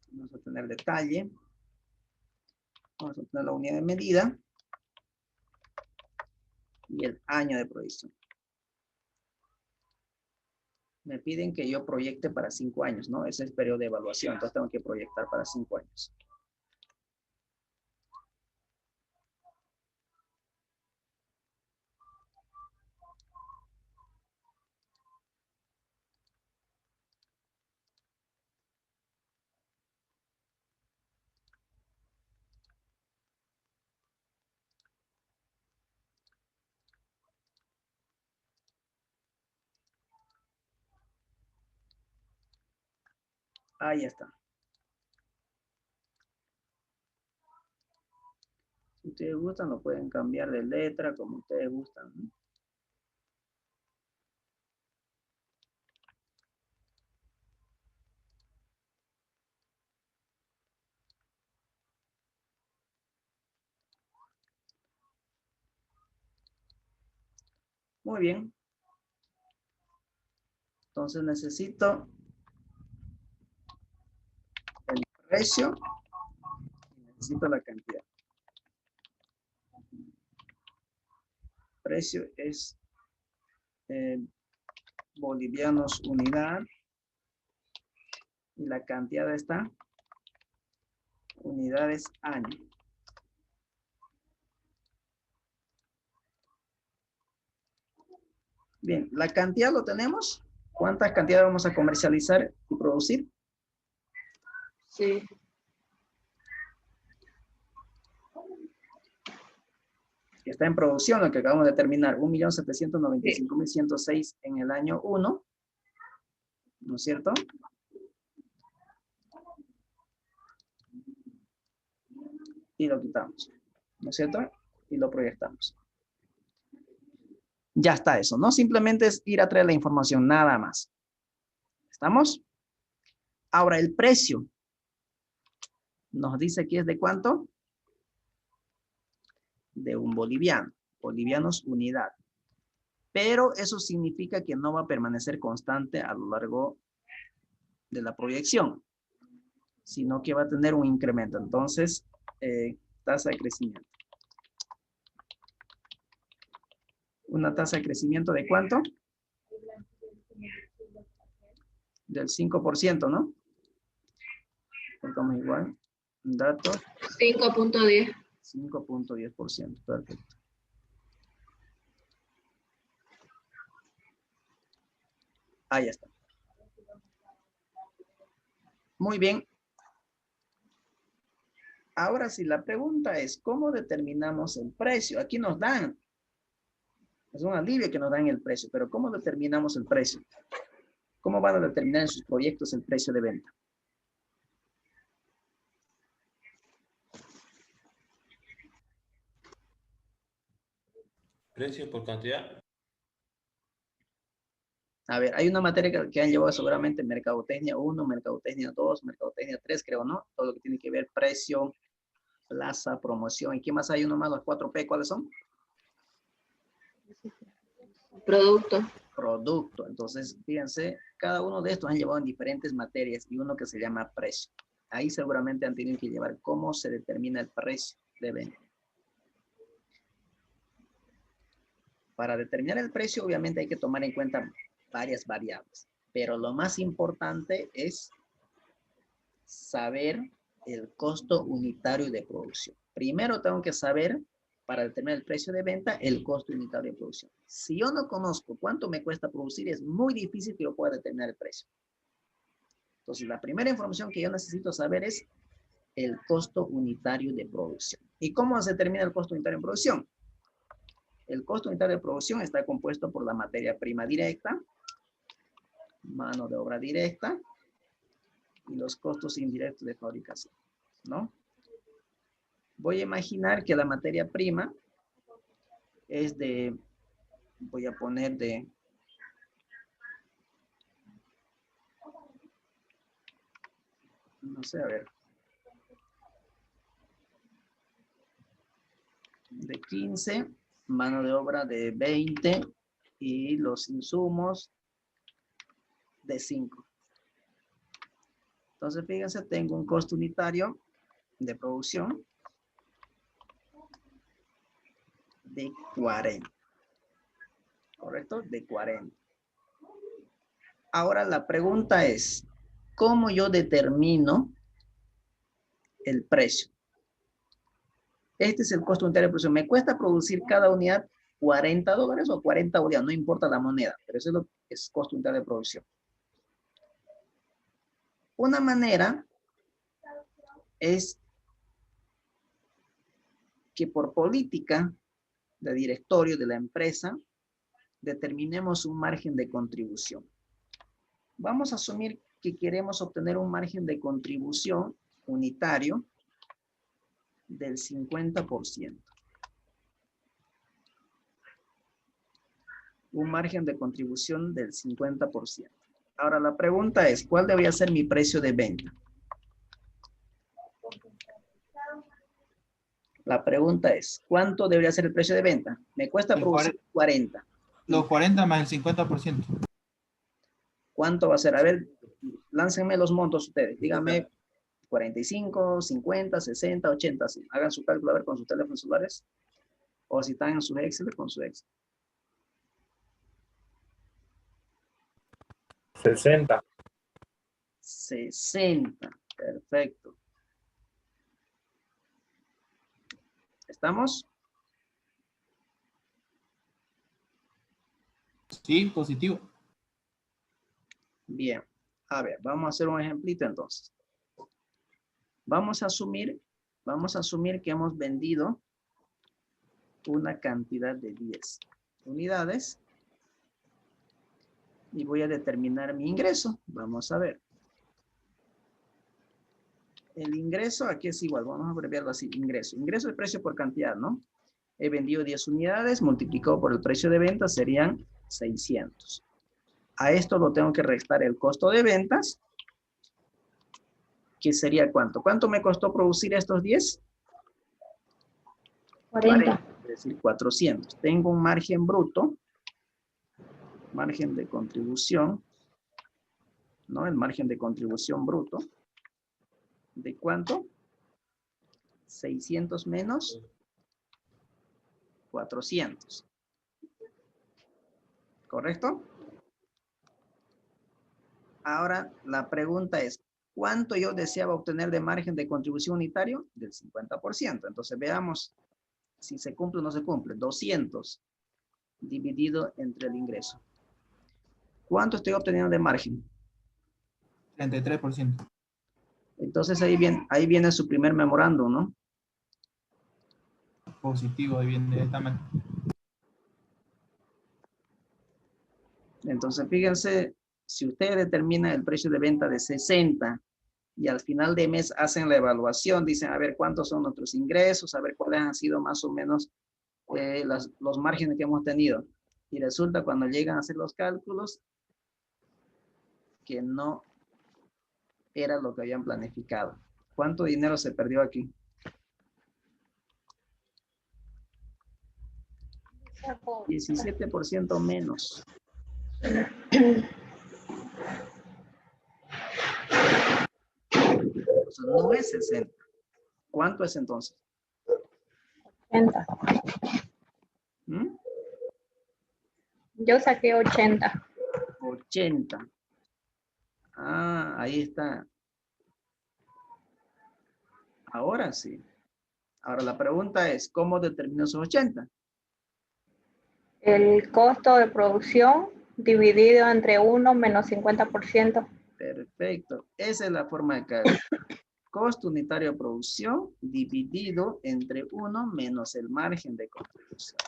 Vamos a tener detalle. Vamos a tener la unidad de medida. Y el año de proyección. Me piden que yo proyecte para 5 años, ¿no? Ese es el periodo de evaluación. Entonces tengo que proyectar para 5 años. Ahí está. Si ustedes gustan, lo pueden cambiar de letra como ustedes gustan, ¿no? Muy bien. Entonces necesito el precio y necesito la cantidad. Precio es bolivianos unidad y la cantidad está unidades año. Bien, la cantidad lo tenemos. ¿Cuántas cantidades vamos a comercializar y producir? Sí. Está en producción lo que acabamos de terminar, 1.795.106 en el año 1, ¿no es cierto? Y lo quitamos, ¿no es cierto? Y lo proyectamos. Ya está eso, ¿no? Simplemente es ir a traer la información, nada más. ¿Estamos? Ahora, el precio. Nos dice aquí es de ¿cuánto? De un boliviano. Bolivianos unidad. Pero eso significa que no va a permanecer constante a lo largo de la proyección, sino que va a tener un incremento. Entonces, tasa de crecimiento. ¿Una tasa de crecimiento de cuánto? Del 5%, ¿no? Colocamos igual. Datos. 5.10. 5.10%. Perfecto. Ahí está. Muy bien. Ahora sí, la pregunta es, ¿cómo determinamos el precio? Aquí nos dan. Es un alivio que nos dan el precio, pero ¿cómo determinamos el precio? ¿Cómo van a determinar en sus proyectos el precio de venta? Precio por cantidad. A ver, hay una materia que han llevado seguramente Mercadotecnia 1, Mercadotecnia 2, Mercadotecnia 3, creo, ¿no? Todo lo que tiene que ver precio, plaza, promoción. ¿Y qué más hay? Uno más, los 4P, ¿cuáles son? Producto. Producto. Entonces, fíjense, cada uno de estos han llevado en diferentes materias y uno que se llama precio. Ahí seguramente han tenido que llevar cómo se determina el precio de venta. Para determinar el precio, obviamente hay que tomar en cuenta varias variables, pero lo más importante es saber el costo unitario de producción. Primero tengo que saber, para determinar el precio de venta, el costo unitario de producción. Si yo no conozco cuánto me cuesta producir, es muy difícil que yo pueda determinar el precio. Entonces, la primera información que yo necesito saber es el costo unitario de producción. ¿Y cómo se determina el costo unitario de producción? El costo unitario de producción está compuesto por la materia prima directa, mano de obra directa y los costos indirectos de fabricación, ¿no? Voy a imaginar que la materia prima es de, voy a poner de, no sé, a ver, de 15, mano de obra de 20 y los insumos de 5. Entonces, fíjense, tengo un costo unitario de producción de 40. ¿Correcto? De 40. Ahora la pregunta es, ¿cómo yo determino el precio? Este es el costo unitario de producción. Me cuesta producir cada unidad $40 o 40 unidades, no importa la moneda, pero eso es lo que es costo unitario de producción. Una manera es que por política de directorio de la empresa determinemos un margen de contribución. Vamos a asumir que queremos obtener un margen de contribución unitario del 50%. Un margen de contribución del 50%. Ahora la pregunta es, ¿cuál debería ser mi precio de venta? La pregunta es, ¿cuánto debería ser el precio de venta? Me cuesta producir 40. Los 40 más el 50%. ¿Cuánto va a ser? A ver, láncenme los montos ustedes. Díganme 45, 50, 60, 80. ¿Sí? Hagan su cálculo a ver con sus teléfonos celulares. O si están en su Excel, con su Excel. 60. 60. Perfecto. ¿Estamos? Sí, positivo. Bien. A ver, vamos a hacer un ejemplito entonces. Vamos a asumir que hemos vendido una cantidad de 10 unidades y voy a determinar mi ingreso. Vamos a ver. El ingreso aquí es igual, vamos a abreviarlo así, ingreso. Ingreso es precio por cantidad, ¿no? He vendido 10 unidades, multiplicado por el precio de venta serían 600. A esto lo tengo que restar el costo de ventas, que sería ¿cuánto? ¿Cuánto me costó producir estos 10? 40. Es decir, 400. Tengo un margen bruto, margen de contribución, ¿no? El margen de contribución bruto. ¿De cuánto? 600 menos 400. ¿Correcto? Ahora la pregunta es, ¿cuánto yo deseaba obtener de margen de contribución unitario? Del 50%. Entonces veamos si se cumple o no se cumple. 200 dividido entre el ingreso. ¿Cuánto estoy obteniendo de margen? 33%. Entonces ahí viene su primer memorándum, ¿no? Positivo, ahí viene directamente. Entonces fíjense, si ustedes determinan el precio de venta de 60 y al final de mes hacen la evaluación, dicen a ver cuántos son nuestros ingresos, a ver cuáles han sido más o menos los márgenes que hemos tenido. Y resulta cuando llegan a hacer los cálculos que no era lo que habían planificado. ¿Cuánto dinero se perdió aquí? $17% menos. O sea, no es 60. ¿Cuánto es entonces? 80. ¿Mm? Yo saqué 80. 80. Ah, ahí está. Ahora sí. Ahora la pregunta es, ¿cómo determino esos 80? El costo de producción dividido entre 1 menos 50%. Perfecto. Esa es la forma de calcular. Costo unitario de producción dividido entre 1 menos el margen de contribución.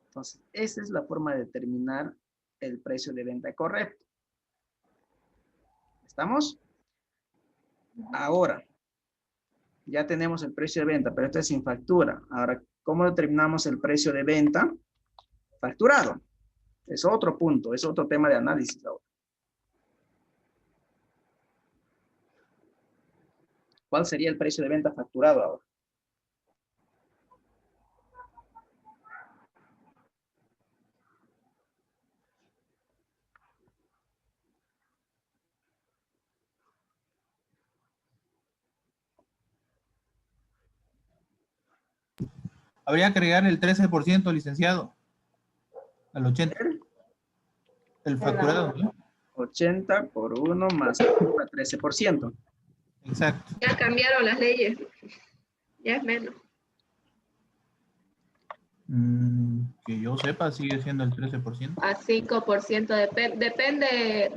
Entonces, esa es la forma de determinar el precio de venta correcto. ¿Estamos? Ahora, ya tenemos el precio de venta, pero esto es sin factura. Ahora, ¿cómo determinamos el precio de venta facturado? Es otro punto, es otro tema de análisis ahora. ¿Cuál sería el precio de venta facturado ahora? Habría que agregar el 13%, licenciado, al 80. El facturado, ¿no? 80 por 1 más 13%. Exacto. Ya cambiaron las leyes. Ya es menos. Que yo sepa, sigue siendo el 13%. A 5%. Depende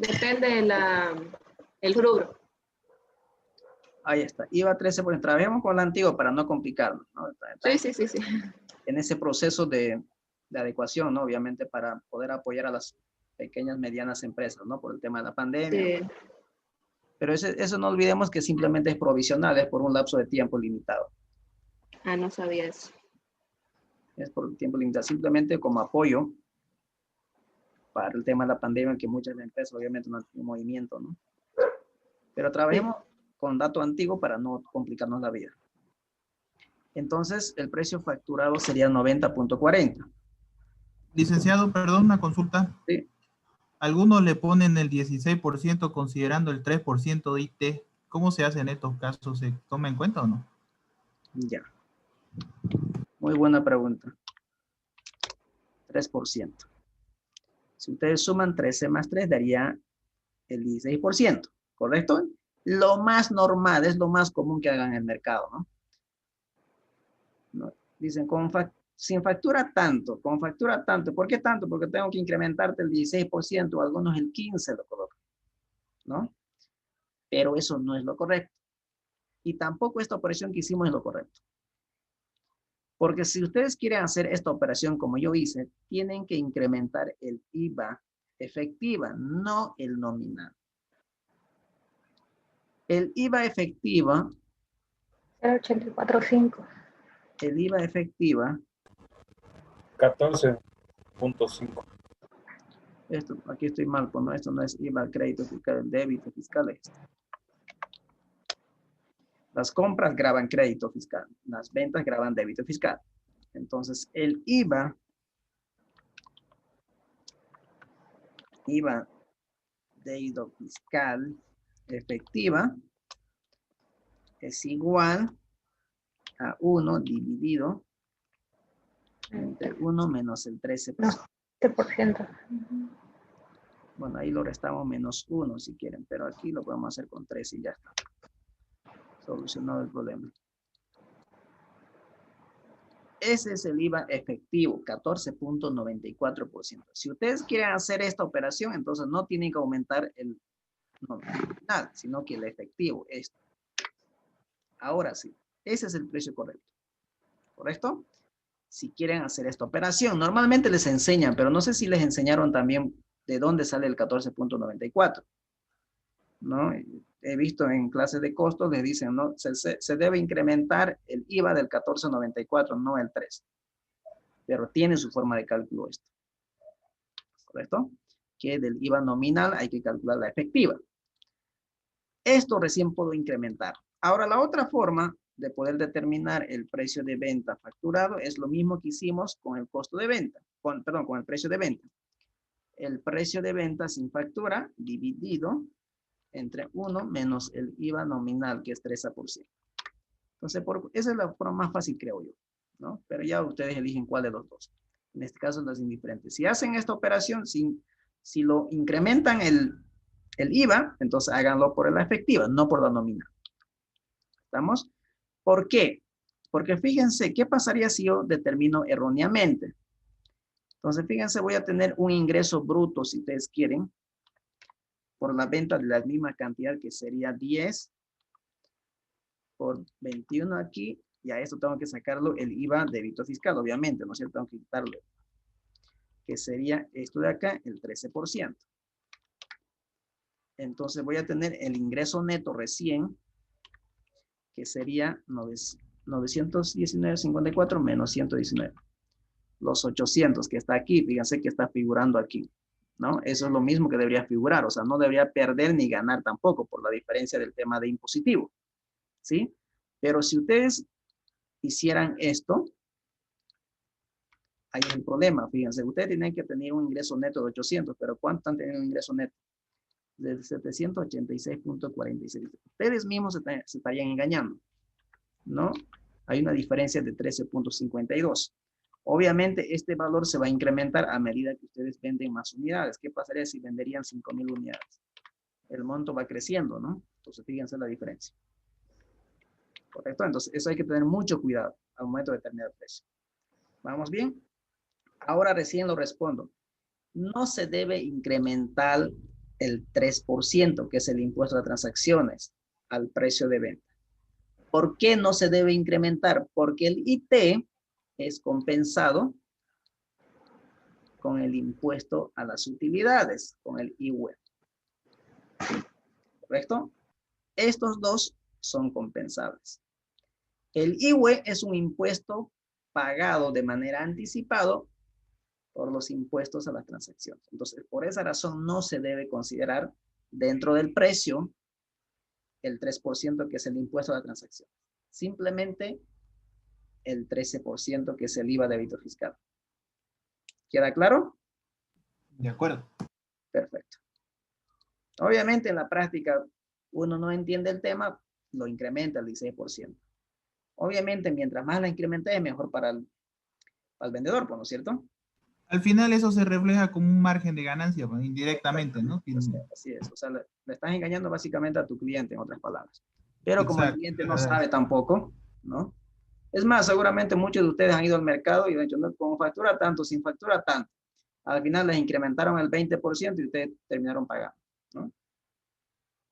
el rubro. Ahí está. IVA 13%. Trabajemos con la antigua para no complicarnos, ¿no? Sí. En ese proceso de adecuación, ¿no? Obviamente para poder apoyar a las pequeñas, medianas empresas, ¿no? Por el tema de la pandemia. Sí. Pero eso no olvidemos que simplemente es provisional, es por un lapso de tiempo limitado. Ah, no sabía eso. Es por el tiempo limitado, simplemente como apoyo para el tema de la pandemia, que muchas empresas obviamente no tienen movimiento, ¿no? Pero trabajemos con dato antiguo para no complicarnos la vida. Entonces, el precio facturado sería 90.40. Licenciado, perdón, una consulta. Sí. Algunos le ponen el 16% considerando el 3% de IT. ¿Cómo se hace en estos casos? ¿Se toma en cuenta o no? Ya. Muy buena pregunta. 3%. Si ustedes suman 13 más 3, daría el 16%, ¿correcto? Lo más normal, es lo más común que hagan en el mercado, ¿no? Dicen, sin factura tanto, con factura tanto. ¿Por qué tanto? Porque tengo que incrementarte el 16%, algunos el 15% lo colocan, ¿no? Pero eso no es lo correcto. Y tampoco esta operación que hicimos es lo correcto. Porque si ustedes quieren hacer esta operación como yo hice, tienen que incrementar el IVA efectiva, no el nominal. El IVA efectiva. 0.845. El IVA efectiva. 14.5. Esto, aquí estoy mal, pues no, esto no es IVA, crédito fiscal, el débito fiscal es esto. Las compras graban crédito fiscal, las ventas graban débito fiscal. Entonces, el IVA débito fiscal efectiva es igual a 1 dividido entre 1 menos el 13%. 7%. Bueno, ahí lo restamos menos 1 si quieren, pero aquí lo podemos hacer con 3 y ya está. Solucionado el problema. Ese es el IVA efectivo, 14.94%. Si ustedes quieren hacer esta operación, entonces no tienen que aumentar el nominal, sino que el efectivo. Esto. Ahora sí, ese es el precio correcto. ¿Correcto? Si quieren hacer esta operación, normalmente les enseñan, pero no sé si les enseñaron también ¿de dónde sale el 14.94? ¿No? He visto en clases de costos, les dicen, ¿no? Se debe incrementar el IVA del 14.94, no el 3. Pero tiene su forma de cálculo esto. ¿Correcto? Que del IVA nominal hay que calcular la efectiva. Esto recién puedo incrementar. Ahora, la otra forma de poder determinar el precio de venta facturado es lo mismo que hicimos con el costo de venta, con el precio de venta. El precio de venta sin factura dividido entre 1 menos el IVA nominal, que es 13%. Entonces, esa es la forma más fácil, creo yo, ¿no? Pero ya ustedes eligen cuál de los dos. En este caso, no es indiferente. Si hacen esta operación, si lo incrementan el IVA, entonces háganlo por la efectiva, no por la nominal. ¿Estamos? ¿Por qué? Porque fíjense, ¿qué pasaría si yo determino erróneamente? Entonces, fíjense, voy a tener un ingreso bruto, si ustedes quieren, por la venta de la misma cantidad, que sería 10 por 21 aquí, y a esto tengo que sacarlo el IVA débito fiscal, obviamente, ¿no es cierto? Tengo que quitarlo, que sería esto de acá, el 13%. Entonces voy a tener el ingreso neto recién, que sería 919.54 menos 119. Los 800 que está aquí, fíjense que está figurando aquí, ¿no? Eso es lo mismo que debería figurar, o sea, no debería perder ni ganar tampoco por la diferencia del tema de impositivo, ¿sí? Pero si ustedes hicieran esto, ahí es el problema, fíjense, ustedes tienen que tener un ingreso neto de 800, pero ¿cuánto han tenido un ingreso neto? De 786.46. Ustedes mismos se estarían engañando, ¿no? Hay una diferencia de 13.52. Obviamente, este valor se va a incrementar a medida que ustedes venden más unidades. ¿Qué pasaría si venderían 5,000 unidades? El monto va creciendo, ¿no? Entonces, fíjense la diferencia. ¿Correcto? Entonces, eso hay que tener mucho cuidado al momento de determinar el precio. ¿Vamos bien? Ahora recién lo respondo. No se debe incrementar el 3%, que es el impuesto a transacciones, al precio de venta. ¿Por qué no se debe incrementar? Porque el IT es compensado con el impuesto a las utilidades, con el IWE. ¿Correcto? Estos dos son compensables. El IWE es un impuesto pagado de manera anticipada por los impuestos a las transacciones. Entonces, por esa razón no se debe considerar dentro del precio el 3%, que es el impuesto a la transacción. Simplemente el 13%, que es el IVA débito fiscal. ¿Queda claro? De acuerdo. Perfecto. Obviamente, en la práctica, uno no entiende el tema, lo incrementa al 16%. Obviamente, mientras más la incrementa, es mejor para el vendedor, ¿no es cierto? Al final eso se refleja como un margen de ganancia, pues, indirectamente, ¿no? Así es. O sea, le estás engañando básicamente a tu cliente, en otras palabras. Pero como el cliente no sabe tampoco, ¿no? Es más, seguramente muchos de ustedes han ido al mercado y han dicho, no, con factura tanto, sin factura tanto. Al final les incrementaron el 20% y ustedes terminaron pagando, ¿no?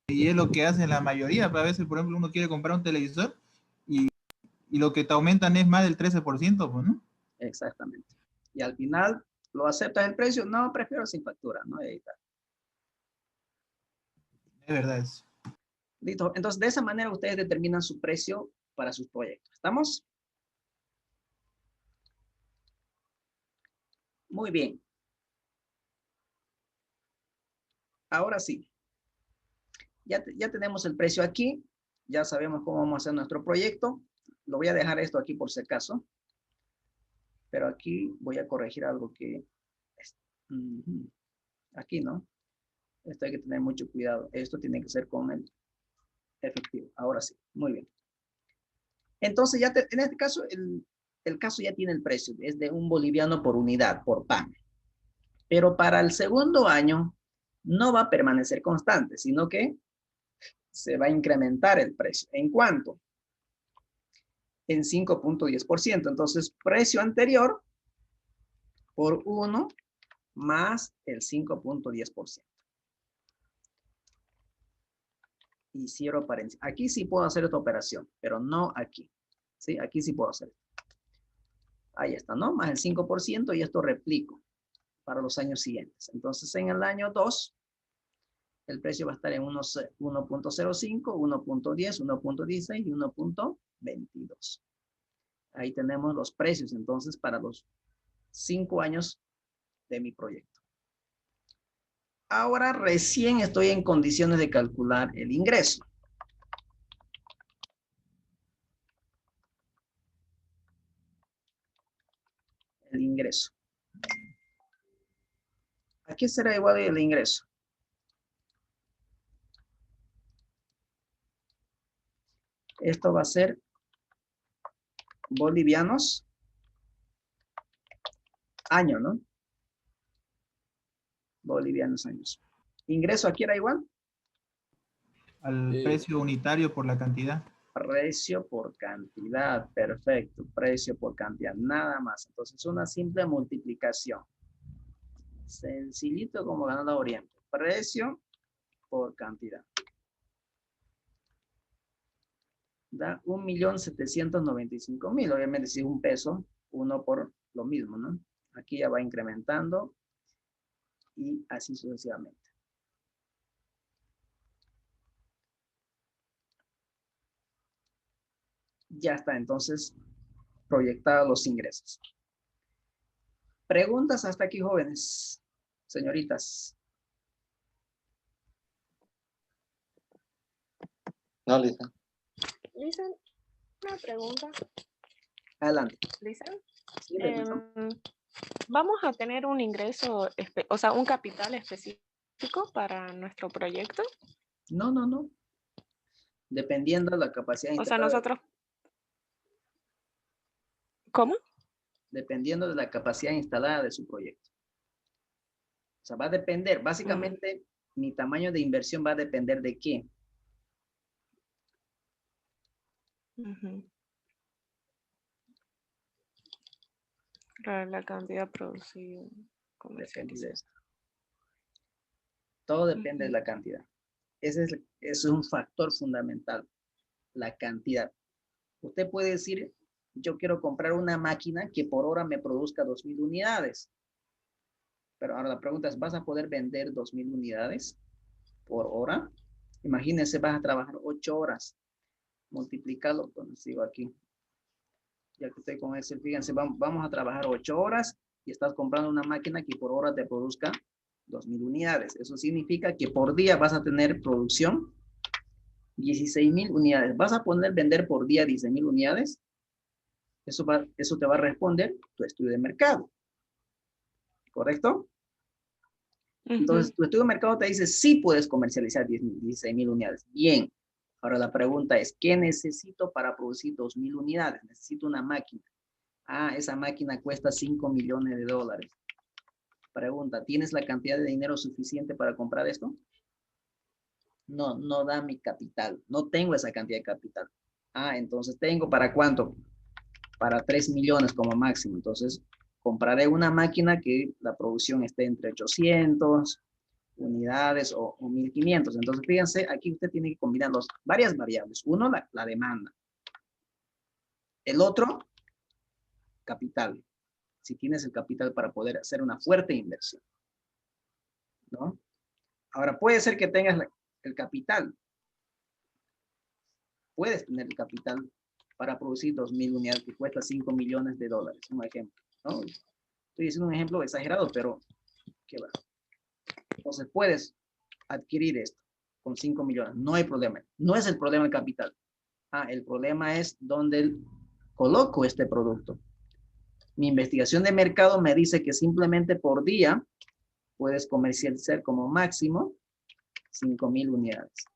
Y es lo que hacen la mayoría. A veces, por ejemplo, uno quiere comprar un televisor y lo que te aumentan es más del 13%, pues, ¿no? Exactamente. Y al final, ¿lo aceptas el precio? No, prefiero sin factura, ¿no? Ahí está. Es verdad eso. Listo. Entonces, de esa manera ustedes determinan su precio para sus proyectos. ¿Estamos? Muy bien. Ahora sí. Ya tenemos el precio aquí. Ya sabemos cómo vamos a hacer nuestro proyecto. Lo voy a dejar esto aquí por si acaso. Pero aquí voy a corregir algo que... Aquí, ¿no? Esto hay que tener mucho cuidado. Esto tiene que ser con el efectivo. Ahora sí. Muy bien. Entonces, en este caso, el caso ya tiene el precio. Es de 1 boliviano por unidad, por pan. Pero para el segundo año no va a permanecer constante, sino que se va a incrementar el precio. ¿En cuánto? En 5.10%. Entonces, precio anterior por 1 más el 5.10%. Y cierro paréntesis. Aquí sí puedo hacer esta operación, pero no aquí. ¿Sí? Aquí sí puedo hacer. Ahí está, ¿no? Más el 5% y esto replico. para los años siguientes. Entonces, en el año 2, el precio va a estar en 1.05, 1.10, 1.16 y 1.22. Ahí tenemos los precios, entonces, para los 5 años de mi proyecto. Ahora recién estoy en condiciones de calcular el ingreso. El ingreso. ¿A qué será igual el ingreso? Esto va a ser bolivianos año, ¿no? Bolivianos años. ¿Ingreso aquí era igual? Al precio unitario por la cantidad. Precio por cantidad, perfecto. Precio por cantidad, nada más. Entonces, una simple multiplicación. Sencillito como ganando Oriente. Precio por cantidad. Da 1.795.000. Obviamente, si es un peso, uno por lo mismo, ¿no? Aquí ya va incrementando y así sucesivamente. Ya está, entonces, proyectados los ingresos. ¿Preguntas hasta aquí, jóvenes? Señoritas. No, Lisa. Lisa, una pregunta. Adelante. Lisa, Sí, le escucho. ¿vamos a tener un ingreso, o sea, un capital específico para nuestro proyecto? No, no, no. Dependiendo de la capacidad O sea, instalada. nosotros... ¿Cómo? Dependiendo de la capacidad instalada de su proyecto. O sea, va a depender. Básicamente, mi tamaño de inversión va a depender de qué. La cantidad producida. Depende de esto. Todo depende de la cantidad. Ese es un factor fundamental. La cantidad. Usted puede decir, yo quiero comprar una máquina que por hora me produzca 2.000 unidades. Pero ahora la pregunta es, ¿vas a poder vender 2.000 unidades por hora? Imagínense, vas a trabajar 8 horas. Multiplícalo, cuando sigo aquí. Ya que estoy con ese, fíjense, vamos a trabajar 8 horas y estás comprando una máquina que por hora te produzca 2.000 unidades. Eso significa que por día vas a tener producción 16.000 unidades. ¿Vas a poder vender por día 16.000 unidades? Eso te va a responder tu estudio de mercado. ¿Correcto? Entonces, tu estudio de mercado te dice, sí puedes comercializar 16.000 unidades. Bien. Ahora la pregunta es, ¿qué necesito para producir 2.000 unidades? Necesito una máquina. Ah, esa máquina cuesta $5 millones. Pregunta, ¿tienes la cantidad de dinero suficiente para comprar esto? No, no da mi capital. No tengo esa cantidad de capital. Ah, entonces tengo ¿para cuánto? Para 3 millones como máximo. Entonces, compraré una máquina que la producción esté entre 800 unidades o 1.500. Entonces, fíjense, aquí usted tiene que combinar varias variables. Uno, la demanda. El otro, capital. Si tienes el capital para poder hacer una fuerte inversión, ¿no? Ahora, puede ser que tengas el capital. Puedes tener el capital para producir 2.000 unidades que cuesta $5 millones. Un ejemplo, ¿no? Estoy diciendo un ejemplo exagerado, pero ¿qué va? Entonces, puedes adquirir esto con 5 millones. No hay problema. No es el problema el capital. Ah, el problema es dónde coloco este producto. Mi investigación de mercado me dice que simplemente por día puedes comercializar como máximo 5.000 unidades.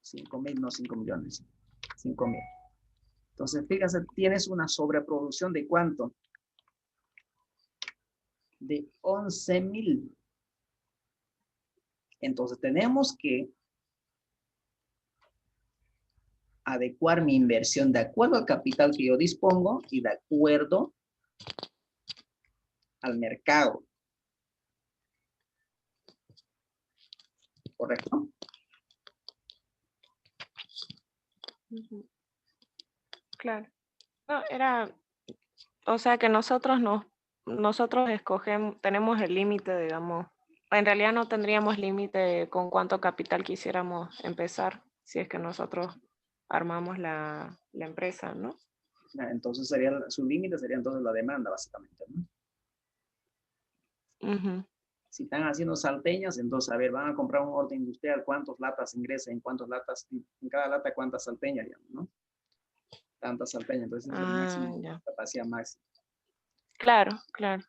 5.000, no 5 millones. 5.000. Entonces, fíjense, tienes una sobreproducción de ¿cuánto? De 11.000. Entonces, tenemos que adecuar mi inversión de acuerdo al capital que yo dispongo y de acuerdo al mercado. ¿Correcto? Claro. No, era, o sea que nosotros nos nosotros tenemos el límite, digamos. En realidad no tendríamos límite con cuánto capital quisiéramos empezar si es que nosotros armamos la empresa, ¿no? Entonces sería, su límite sería entonces la demanda, básicamente, ¿no? Ujú. Si están haciendo salteñas, entonces, a ver, van a comprar un orden industrial, ¿cuántas latas ingresan? En cada lata, ¿cuántas salteñas, digamos, no? Tantas salteñas, entonces es el máximo, Ya. capacidad máxima. Claro, claro.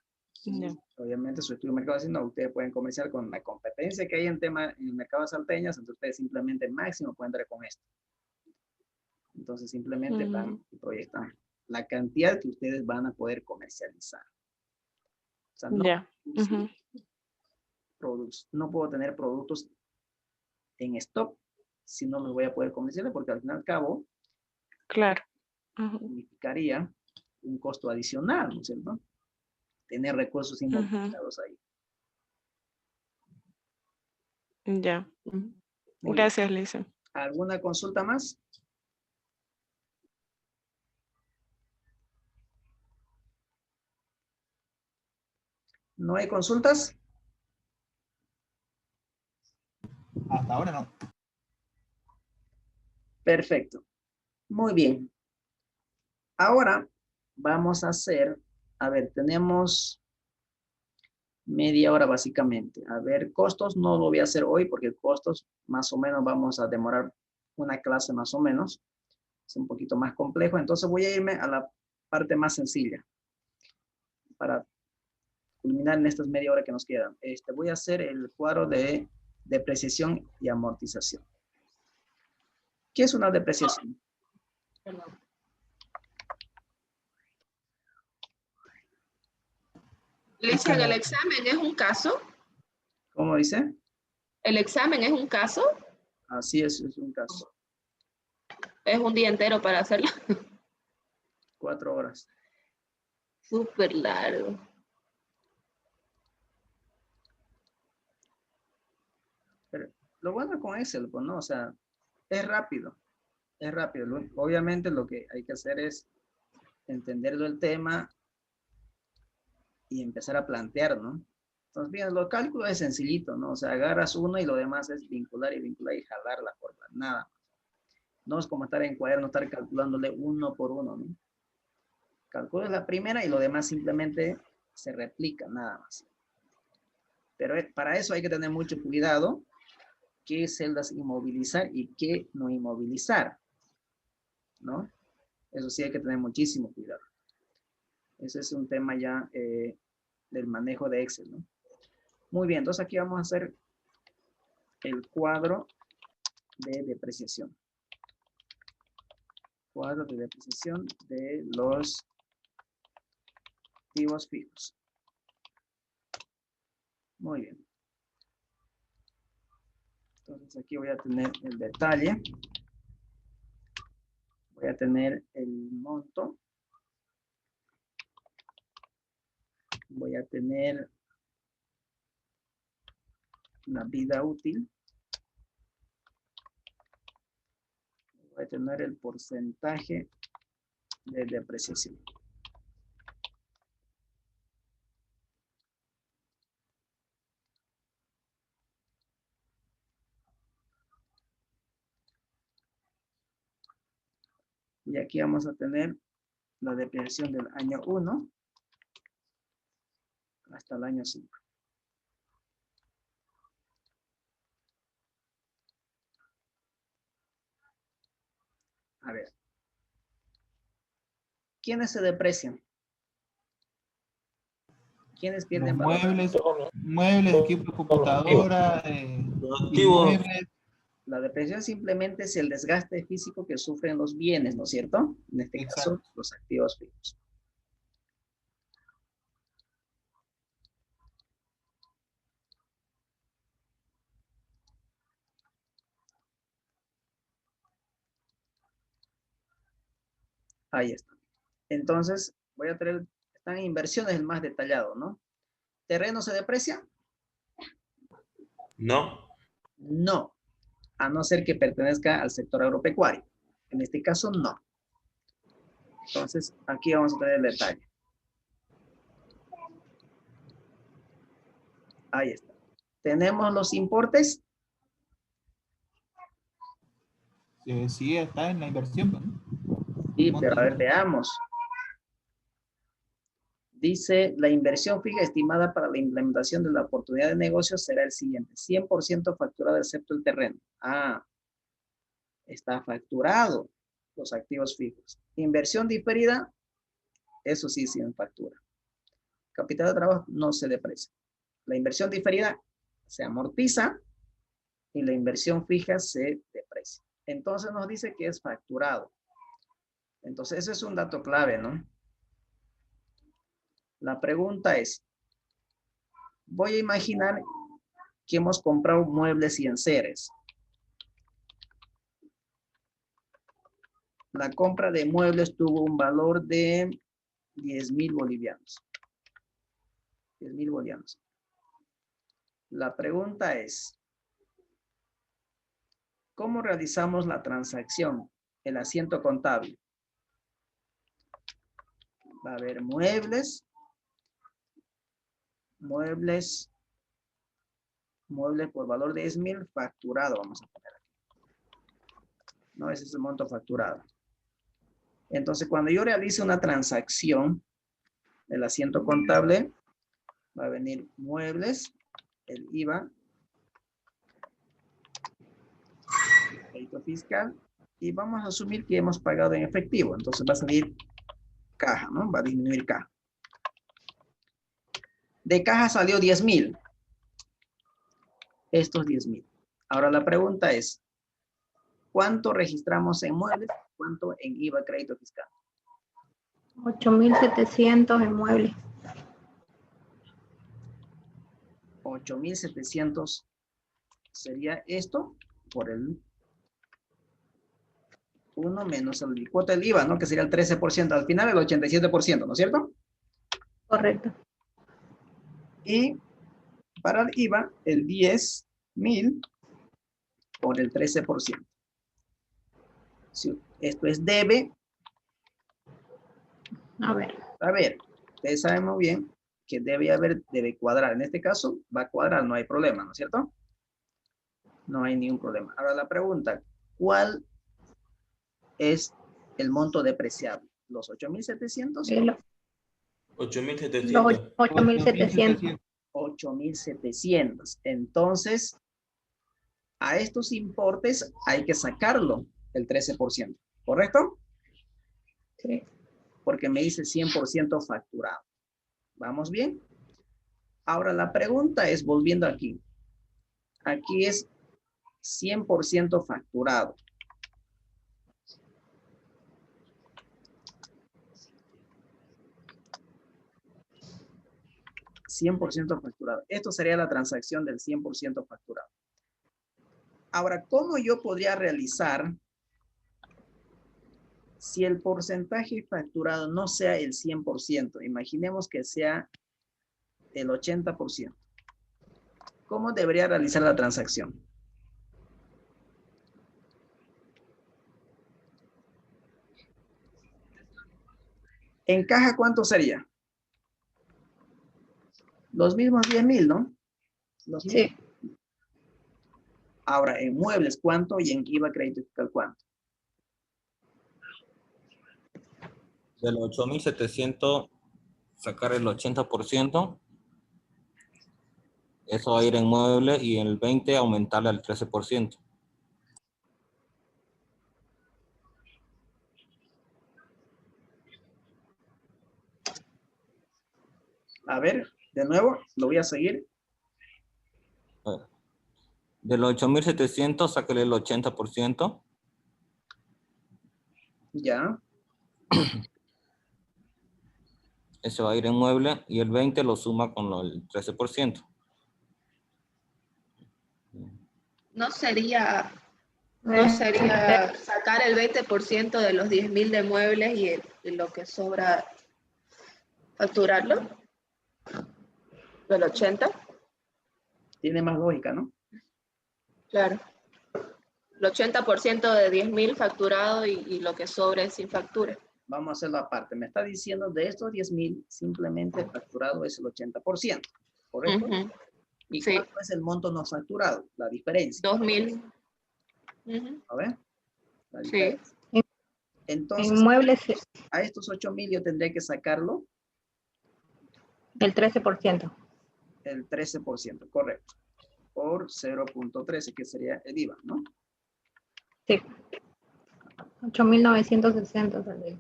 Y Ya. obviamente su estudio de mercado, no, ustedes pueden comerciar con la competencia que hay en el mercado de salteñas, entonces ustedes simplemente máximo pueden entrar con esto. Entonces simplemente van y proyectan la cantidad que ustedes van a poder comercializar. O sea, no, Ya. Ujú. no puedo tener productos en stock si no los voy a poder comercializar, porque al fin y al cabo Claro. Ujú. significaría un costo adicional, ¿no es cierto? Tener recursos inmovilizados ahí. Ya. Muy Gracias, Lisa. bien. ¿Alguna consulta más? ¿No hay consultas? Hasta ahora no. Perfecto. Muy bien. Ahora vamos a hacer, a ver, tenemos media hora básicamente. A ver, costos no lo voy a hacer hoy porque costos más o menos vamos a demorar una clase más o menos. Es un poquito más complejo, entonces voy a irme a la parte más sencilla para culminar en estas media hora que nos quedan. Voy a hacer el cuadro de depreciación y amortización. ¿Qué es una depreciación? Lisa, ¿el examen es un caso? ¿Cómo dice? ¿El examen es un caso? Así es un caso. Es un día entero para hacerlo. 4 horas. Súper largo. Pero lo bueno con Excel, pues, ¿no? O sea, es rápido. Es rápido. Obviamente lo que hay que hacer es entenderlo el tema y empezar a plantear, ¿no? Entonces, bien, los cálculos es sencillito, ¿no? O sea, agarras uno y lo demás es vincular y jalar la fórmula, nada más. No es como estar en cuaderno, estar calculándole uno por uno, ¿no? Calculas la primera y lo demás simplemente se replica, nada más. Pero para eso hay que tener mucho cuidado qué celdas inmovilizar y qué no inmovilizar, ¿no? Eso sí hay que tener muchísimo cuidado. Ese es un tema ya del manejo de Excel, ¿no? Muy bien, entonces aquí vamos a hacer el cuadro de depreciación. Cuadro de depreciación de los activos fijos. Muy bien. Entonces aquí voy a tener el detalle. Voy a tener el monto. Voy a tener la vida útil. Voy a tener el porcentaje de depreciación. Y aquí vamos a tener la depreciación del año 1 hasta el año 5. A ver. ¿Quiénes se deprecian? ¿Quiénes pierden Los valor? muebles, equipo de computadora, Los activos. inmuebles. La depreciación simplemente es el desgaste físico que sufren los bienes, ¿no es cierto? En este caso, los activos fijos. Ahí está. Entonces, voy a tener, están en inversiones el más detallado, ¿no? ¿Terreno se deprecia? No. No, a no ser que pertenezca al sector agropecuario. En este caso, no. Entonces, aquí vamos a tener el detalle. Ahí está. Tenemos los importes. Sí, está en la inversión, ¿no? Sí, pero a ver, veamos. Dice, la inversión fija estimada para la implementación de la oportunidad de negocio será el siguiente. 100% facturado excepto el terreno. Ah, está facturado los activos fijos. Inversión diferida, eso sí, sin factura. Capital de trabajo no se deprecia. La inversión diferida se amortiza y la inversión fija se deprecia. Entonces nos dice que es facturado. Entonces ese es un dato clave, ¿no? La pregunta es, voy a imaginar que hemos comprado muebles y enseres. La compra de muebles tuvo un valor de 10,000 bolivianos. 10,000 bolivianos. La pregunta es, ¿cómo realizamos la transacción? El asiento contable. Va a haber muebles. Muebles por valor de 10,000 facturado, vamos a poner aquí. No, ese es el monto facturado. Entonces, cuando yo realice una transacción, el asiento contable, va a venir muebles, el IVA, crédito fiscal, y vamos a asumir que hemos pagado en efectivo. Entonces va a salir caja, ¿no? Va a disminuir caja. De caja salió 10,000. Estos 10,000. Ahora la pregunta es, ¿cuánto registramos en muebles? ¿Cuánto en IVA crédito fiscal? 8.700 en muebles. 8,700 sería esto por el 1 menos el cuota del IVA, ¿no? Que sería el 13%. Al final el 87%, ¿no es cierto? Correcto. Y para el IVA, el 10,000 por el 13%. Si esto es debe. A ver. A ver, ustedes saben muy bien que debe cuadrar. En este caso va a cuadrar, no hay problema, ¿no es cierto? No hay ningún problema. Ahora la pregunta, ¿cuál es el monto depreciable? ¿Los 8,700? 8.700. 8.700. 8,700. Entonces, a estos importes hay que sacarlo el 13%, ¿correcto? Sí. Porque me dice 100% facturado. ¿Vamos bien? Ahora la pregunta es, volviendo aquí. Aquí es 100% facturado. $100 facturado. Esto sería la transacción del 100% facturado. Ahora, ¿cómo yo podría realizar si el porcentaje facturado no sea el 100%? Imaginemos que sea el 80%. ¿Cómo debería realizar la transacción? En caja, ¿cuánto sería? Los mismos 10,000, ¿no? Los mismos. Sí. Ahora, en muebles, ¿cuánto? Y en IVA crédito fiscal, ¿cuánto? Del 8,700 sacar el 80%. Eso va a ir en muebles y en el 20 aumentarle al 13%. A ver, de nuevo, lo voy a seguir. De los 8,700, sáquele el 80%. Ya. Ese va a ir en mueble y el 20 lo suma con el 13%. No sería sacar el 20% de los 10,000 de muebles y lo que sobra facturarlo. Del 80. Tiene más lógica, ¿no? Claro. El 80% de 10,000 facturado y lo que sobra es sin factura. Vamos a hacerlo aparte. Me está diciendo de estos 10,000, simplemente facturado es el 80%, ¿correcto? ¿Y Sí. cuánto es el monto no facturado? La diferencia. 2.000. Ujú. ¿A ver? La Sí. diferencia. En Entonces, muebles, a estos 8.000 yo tendría que sacarlo el 13%. el 13%, correcto. Por 0.13, que sería el IVA, ¿no? Sí. 8.960 saldría.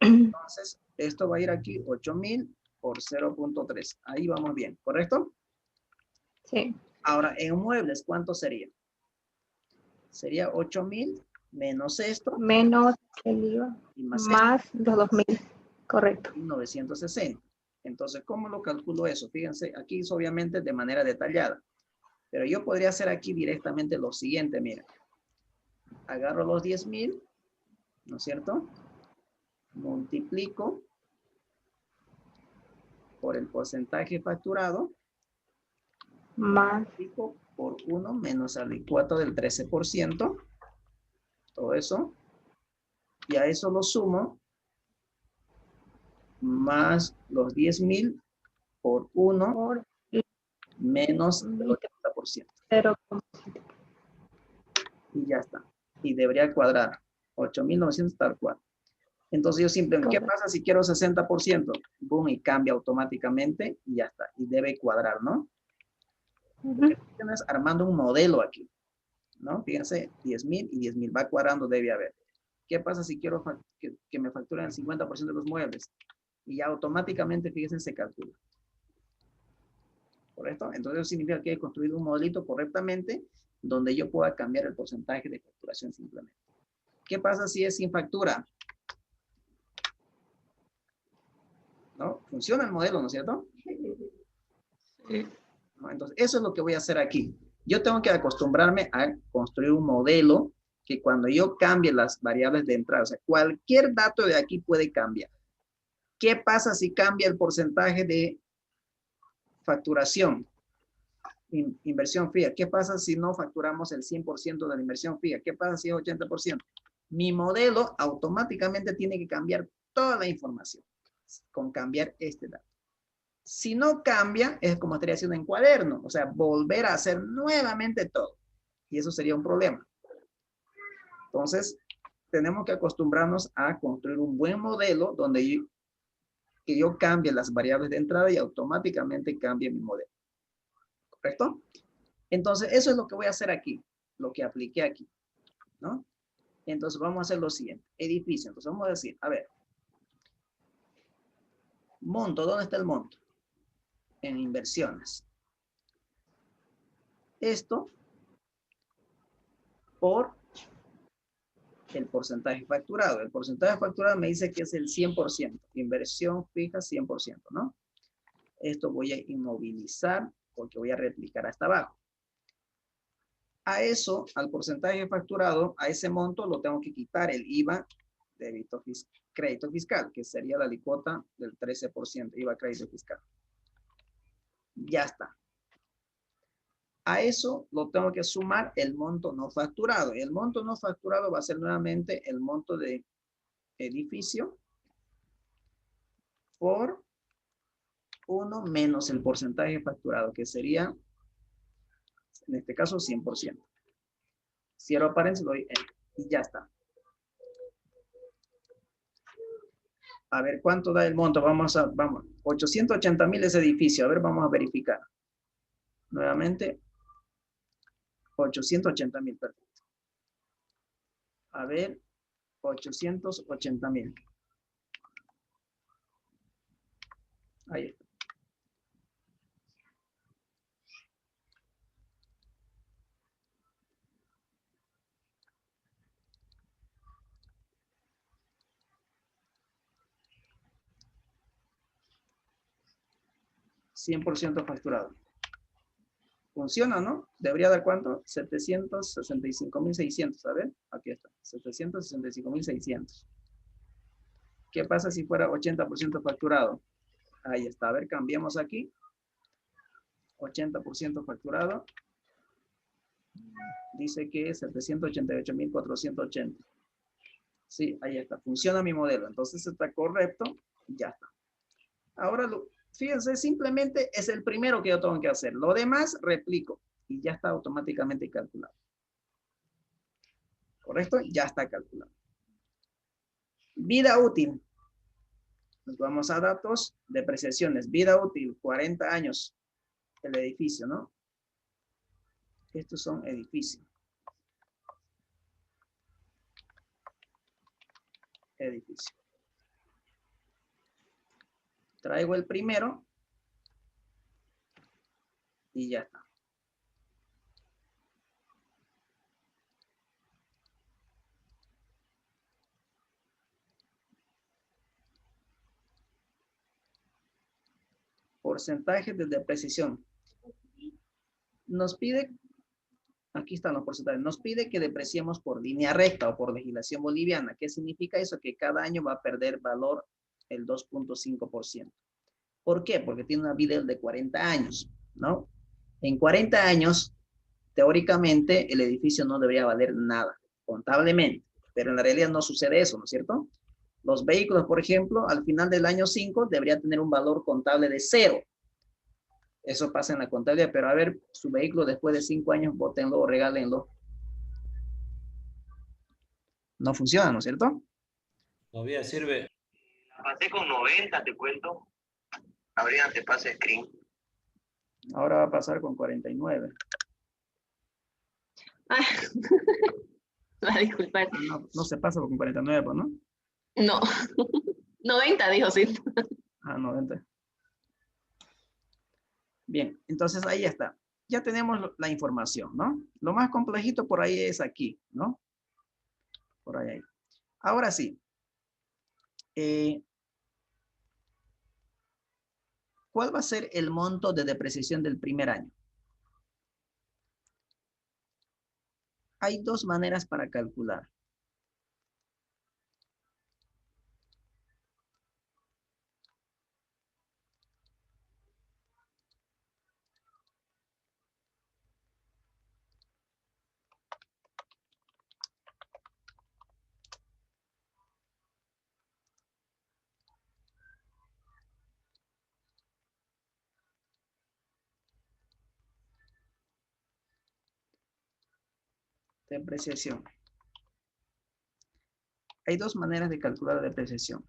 Entonces, esto va a ir aquí, 8.000 por 0.3. Ahí vamos bien, ¿correcto? Sí. Ahora, en muebles, ¿cuánto sería? Sería 8.000 menos esto Menos el IVA, y más más los 2.000. Correcto. 960. Entonces, ¿cómo lo calculo eso? Fíjense, aquí es obviamente de manera detallada. Pero yo podría hacer aquí directamente lo siguiente, mira. Agarro los 10.000, ¿no es cierto? Multiplico por el porcentaje facturado. Más Multiplico por 1 menos el alicuota del 13%. Todo eso. Y a eso lo sumo. Más los 10.000 por 1 por menos el 80%. 0. Y ya está. Y debería cuadrar. 8.900 tal cual. Entonces yo simplemente, ¿qué pasa si quiero 60%? Boom, y cambia automáticamente y ya está. Y debe cuadrar, ¿no? Porque tienes armando un modelo aquí, ¿no? Fíjense, 10.000 y 10.000 va cuadrando, debe haber. ¿Qué pasa si quiero que me facturen el 50% de los muebles? Y ya automáticamente, fíjense, se calcula. ¿Correcto? Entonces eso significa que he construido un modelito correctamente donde yo pueda cambiar el porcentaje de facturación simplemente. ¿Qué pasa si es sin factura? ¿No? Funciona el modelo, ¿no es cierto? ¿No? Entonces, eso es lo que voy a hacer aquí. Yo tengo que acostumbrarme a construir un modelo que cuando yo cambie las variables de entrada, o sea, cualquier dato de aquí puede cambiar. ¿Qué pasa si cambia el porcentaje de facturación? Inversión fija. ¿Qué pasa si no facturamos el 100% de la inversión fija? ¿Qué pasa si es 80%? Mi modelo automáticamente tiene que cambiar toda la información con cambiar este dato. Si no cambia, es como estaría haciendo en cuaderno, o sea, volver a hacer nuevamente todo. Y eso sería un problema. Entonces, tenemos que acostumbrarnos a construir un buen modelo donde yo cambie las variables de entrada y automáticamente cambie mi modelo. ¿Correcto? Entonces, eso es lo que voy a hacer aquí, lo que apliqué aquí, ¿no? Entonces, vamos a hacer lo siguiente. Edificio. Entonces, vamos a decir, a ver. Monto, ¿dónde está el monto? En inversiones. Esto por el porcentaje facturado. El porcentaje facturado me dice que es el 100%. Inversión fija 100%, ¿no? Esto voy a inmovilizar porque voy a replicar hasta abajo. A eso, al porcentaje facturado, a ese monto lo tengo que quitar el IVA, débito crédito fiscal, que sería la alícuota del 13%, IVA crédito fiscal. Ya está. A eso lo tengo que sumar el monto no facturado. Y el monto no facturado va a ser nuevamente el monto de edificio por 1 menos el porcentaje facturado, que sería, en este caso, 100%. Cierro paréntesis, lo doy y ya está. A ver, ¿cuánto da el monto? Vamos, 880.000 ese edificio. A ver, vamos a verificar. Nuevamente, 880.000, perfecto. A ver, 880.000. Ahí está. $100 facturado. Funciona, ¿no? Debería dar ¿cuánto? 765.600. A ver, aquí está. 765.600. ¿Qué pasa si fuera 80% facturado? Ahí está. A ver, cambiamos aquí. 80% facturado. Dice que es 788.480. Sí, ahí está. Funciona mi modelo. Entonces está correcto. Ya está. Ahora Fíjense, simplemente es el primero que yo tengo que hacer. Lo demás, replico y ya está automáticamente calculado. ¿Correcto? Ya está calculado. Vida útil. Nos vamos a datos, depreciaciones. Vida útil, 40 años. El edificio, ¿no? Estos son edificios. Edificio. Traigo el primero y ya está. Porcentaje de depreciación. Nos pide, aquí están los porcentajes, nos pide que depreciemos por línea recta o por legislación boliviana. ¿Qué significa eso? Que cada año va a perder valor el 2.5%. ¿Por qué? Porque tiene una vida de 40 años, ¿no? En 40 años, teóricamente, el edificio no debería valer nada, contablemente, pero en la realidad no sucede eso, ¿no es cierto? Los vehículos, por ejemplo, al final del año 5 debería tener un valor contable de 0. Eso pasa en la contabilidad, pero a ver, su vehículo después de 5 años, bótenlo o regálenlo. No funciona, ¿no es cierto? Todavía sirve. Pasé con 90, te cuento. Abrina, te pasa screen. Ahora va a pasar con 49. Ah, disculpa. No se pasa con 49, pues, ¿no? No. 90, dijo, sí. 90. Bien, entonces ahí está. Ya tenemos la información, ¿no? Lo más complejito por ahí es aquí, ¿no? Por ahí. Ahora sí. ¿Cuál va a ser el monto de depreciación del primer año? Hay dos maneras para calcular. Depreciación. Hay dos maneras de calcular la depreciación.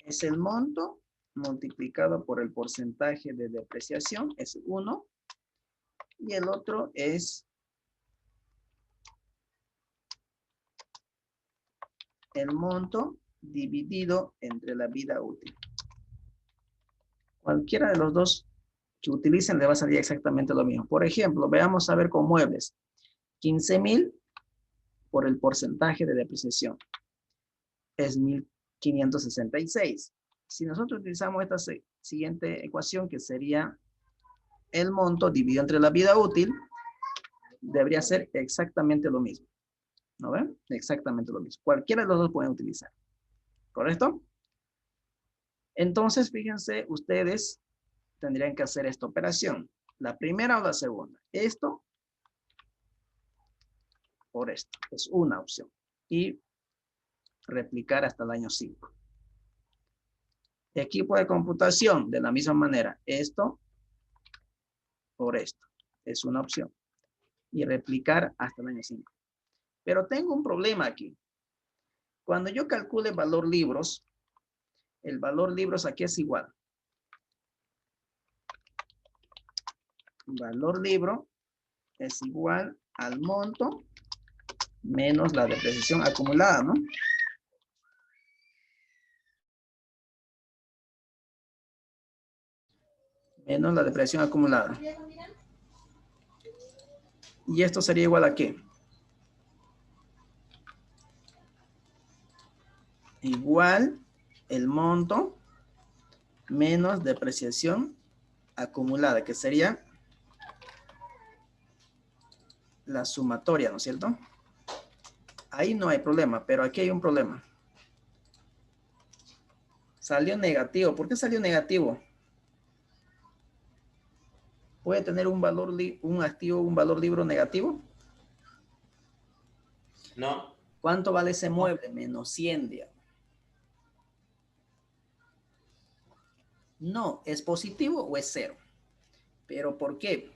Es el monto multiplicado por el porcentaje de depreciación, es 1. Y el otro es el monto dividido entre la vida útil. Cualquiera de los dos que utilicen le va a salir exactamente lo mismo. Por ejemplo, veamos a ver con muebles. 15,000 por el porcentaje de depreciación. Es 1,566. Si nosotros utilizamos esta siguiente ecuación, que sería el monto dividido entre la vida útil, debería ser exactamente lo mismo. ¿No ven? Exactamente lo mismo. Cualquiera de los dos pueden utilizar. ¿Correcto? Entonces, fíjense, ustedes tendrían que hacer esta operación. La primera o la segunda. Esto por esto. Es una opción. Y replicar hasta el año 5. Equipo de computación, de la misma manera. Esto por esto. Es una opción. Y replicar hasta el año 5. Pero tengo un problema aquí. Cuando yo calcule valor libros, el valor libros aquí es igual. Valor libro es igual al monto menos la depreciación acumulada, ¿no? Menos la depreciación acumulada. ¿Y esto sería igual a qué? Igual el monto menos depreciación acumulada, que sería la sumatoria, ¿no es cierto? Ahí no hay problema, pero aquí hay un problema. Salió negativo. ¿Por qué salió negativo? ¿Puede tener un valor, un activo, un valor libro negativo? No. ¿Cuánto vale ese mueble? Menos 100, digamos. No, ¿es positivo o es cero? ¿Pero por qué?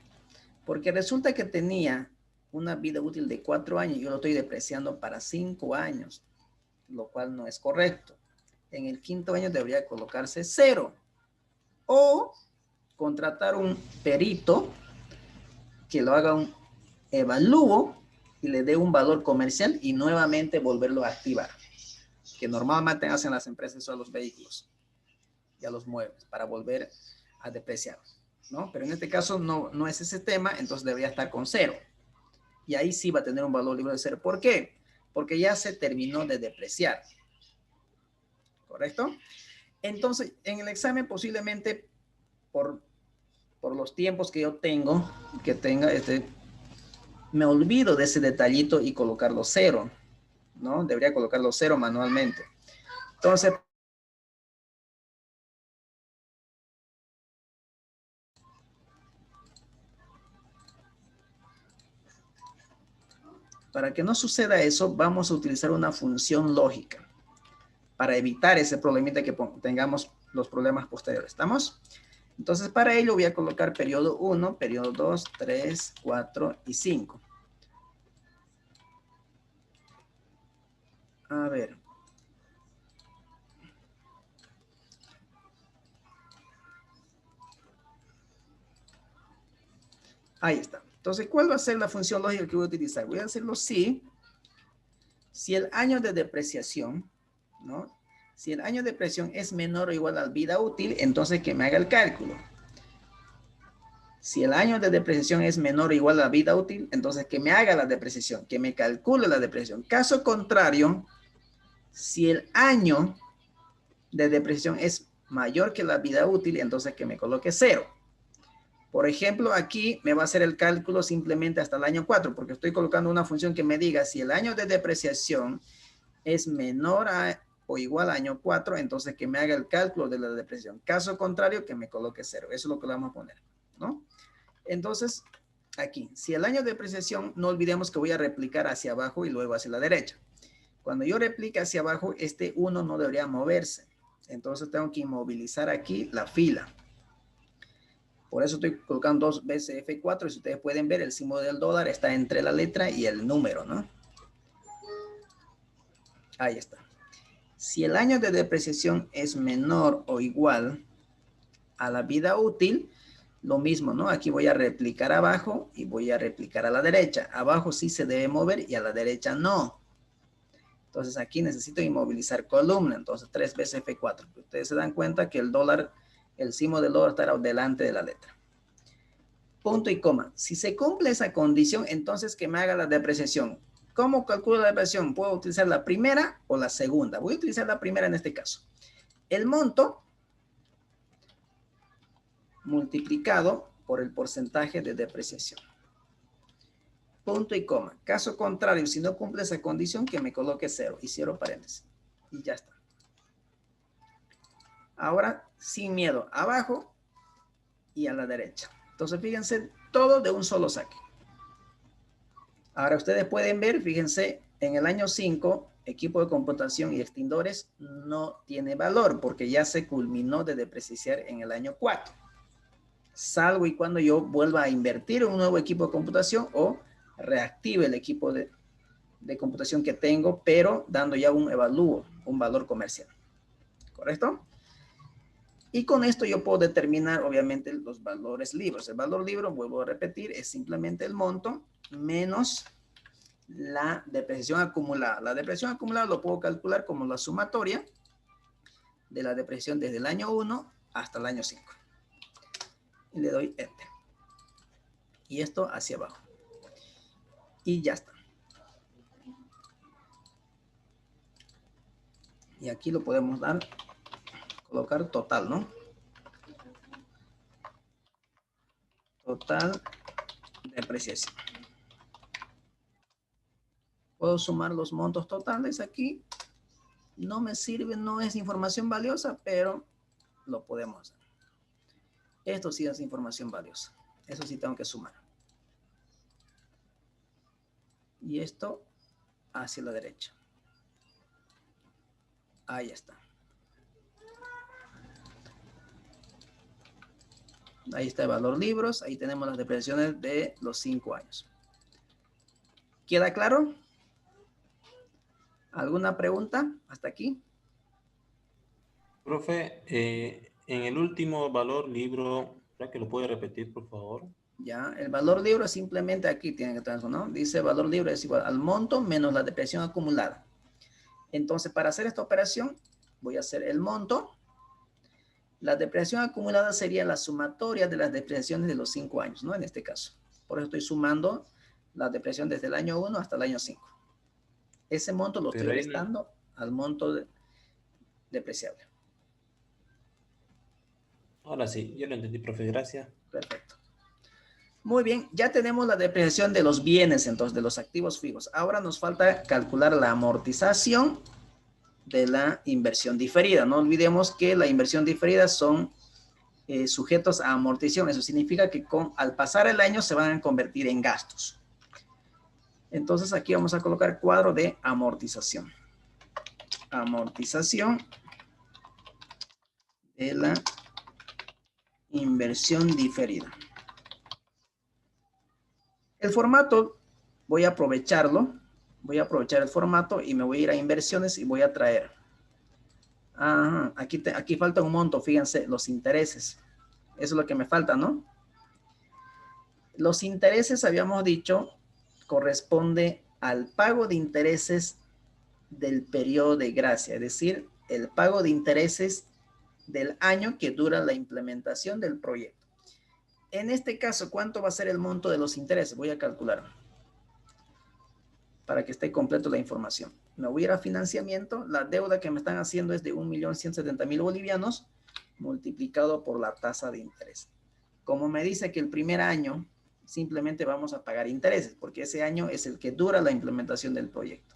Porque resulta que tenía una vida útil de 4 años y yo lo estoy depreciando para 5 años, lo cual no es correcto. En el 5º año debería colocarse 0. O contratar un perito que lo haga un evalúo y le dé un valor comercial y nuevamente volverlo a activar. Que normalmente hacen las empresas a los vehículos y a los muebles para volver a depreciar, ¿no? Pero en este caso no es ese tema, entonces debería estar con 0. Y ahí sí va a tener un valor libre de 0. ¿Por qué? Porque ya se terminó de depreciar. ¿Correcto? Entonces, en el examen posiblemente por los tiempos que yo tengo, me olvido de ese detallito y colocarlo 0, ¿no? Debería colocarlo 0 manualmente. Entonces, para que no suceda eso, vamos a utilizar una función lógica para evitar ese problemita que tengamos los problemas posteriores. ¿Estamos? Entonces, para ello voy a colocar periodo 1, periodo 2, 3, 4 y 5. A ver. Ahí está. Entonces, ¿cuál va a ser la función lógica que voy a utilizar? Voy a hacerlo si el año de depreciación, ¿no? Si el año de depreciación es menor o igual a la vida útil, entonces que me haga el cálculo. Si el año de depreciación es menor o igual a la vida útil, entonces que me haga la depreciación, que me calcule la depreciación. Caso contrario, si el año de depreciación es mayor que la vida útil, entonces que me coloque 0. Por ejemplo, aquí me va a hacer el cálculo simplemente hasta el año 4, porque estoy colocando una función que me diga si el año de depreciación es menor a o igual a año 4, entonces que me haga el cálculo de la depreciación. Caso contrario, que me coloque 0. Eso es lo que le vamos a poner, ¿no? Entonces, aquí, si el año de depreciación, no olvidemos que voy a replicar hacia abajo y luego hacia la derecha. Cuando yo replique hacia abajo, este 1 no debería moverse. Entonces tengo que inmovilizar aquí la fila. Por eso estoy colocando 2 veces F4. Y si ustedes pueden ver, el símbolo del dólar está entre la letra y el número, ¿no? Ahí está. Si el año de depreciación es menor o igual a la vida útil, lo mismo, ¿no? Aquí voy a replicar abajo y voy a replicar a la derecha. Abajo sí se debe mover y a la derecha no. Entonces aquí necesito inmovilizar columna. Entonces 3 veces F4. Ustedes se dan cuenta que el dólar, el símbolo del dólar estará delante de la letra. Punto y coma. Si se cumple esa condición, entonces que me haga la depreciación. ¿Cómo calculo la depreciación? ¿Puedo utilizar la primera o la segunda? Voy a utilizar la primera en este caso. El monto multiplicado por el porcentaje de depreciación. Punto y coma. Caso contrario, si no cumple esa condición, que me coloque 0 y cierro paréntesis. Y ya está. Ahora, sin miedo, abajo y a la derecha. Entonces, fíjense, todo de un solo saque. Ahora ustedes pueden ver, fíjense, en el año 5, equipo de computación y extintores no tiene valor porque ya se culminó de depreciar en el año 4. Salvo y cuando yo vuelva a invertir en un nuevo equipo de computación o reactive el equipo de computación que tengo, pero dando ya un evalúo, un valor comercial. ¿Correcto? Y con esto yo puedo determinar, obviamente, los valores libres. El valor libre, vuelvo a repetir, es simplemente el monto menos la depreciación acumulada. La depreciación acumulada lo puedo calcular como la sumatoria de la depreciación desde el año 1 hasta el año 5. Y le doy Enter. Y esto hacia abajo. Y ya está. Y aquí lo podemos dar, colocar total, ¿no? Total depreciación. Puedo sumar los montos totales aquí. No me sirve, no es información valiosa, pero lo podemos hacer. Esto sí es información valiosa. Eso sí tengo que sumar. Y esto hacia la derecha. Ahí está. Ahí está el valor libros. Ahí tenemos las depreciaciones de los 5 años. ¿Queda claro? ¿Alguna pregunta hasta aquí? Profe, en el último valor libro, ¿será que lo puede repetir, por favor? Ya, el valor libro simplemente aquí tiene que tener, ¿no? Dice valor libro es igual al monto menos la depreciación acumulada. Entonces, para hacer esta operación, voy a hacer el monto. La depreciación acumulada sería la sumatoria de las depreciaciones de los 5 años, ¿no? En este caso. Por eso estoy sumando la depreciación desde el año 1 hasta el año 5. Ese monto lo estoy Pero ahí restando al monto depreciable. Ahora sí, yo lo entendí, profe, gracias. Perfecto. Muy bien, ya tenemos la depreciación de los bienes, entonces, de los activos fijos. Ahora nos falta calcular la amortización de la inversión diferida. No olvidemos que la inversión diferida son sujetos a amortización. Eso significa que al pasar el año se van a convertir en gastos. Entonces aquí vamos a colocar cuadro de amortización. Amortización de la inversión diferida. El formato voy a aprovecharlo. Voy a aprovechar el formato y me voy a ir a inversiones y voy a traer. Ajá, aquí falta un monto, fíjense, los intereses. Eso es lo que me falta, ¿no? Los intereses, habíamos dicho, corresponde al pago de intereses del periodo de gracia, es decir, el pago de intereses del año que dura la implementación del proyecto. En este caso, ¿cuánto va a ser el monto de los intereses? Voy a calcular para que esté completo la información. Me voy a ir a financiamiento. La deuda que me están haciendo es de 1.170.000 bolivianos multiplicado por la tasa de interés. Como me dice que el primer año simplemente vamos a pagar intereses, porque ese año es el que dura la implementación del proyecto.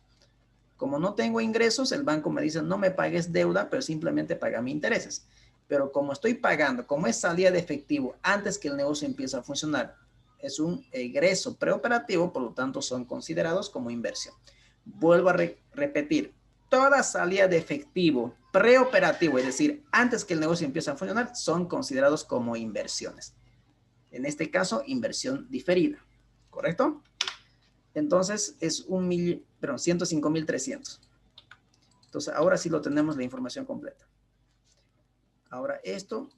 Como no tengo ingresos, el banco me dice no me pagues deuda, pero simplemente págame intereses. Pero como estoy pagando, como es salida de efectivo antes que el negocio empiece a funcionar, es un egreso preoperativo, por lo tanto son considerados como inversión. Vuelvo a repetir, toda salida de efectivo preoperativo, es decir, antes que el negocio empiece a funcionar, son considerados como inversiones. En este caso, inversión diferida, ¿correcto? Entonces es 105.300. Entonces ahora sí lo tenemos la información completa. Ahora esto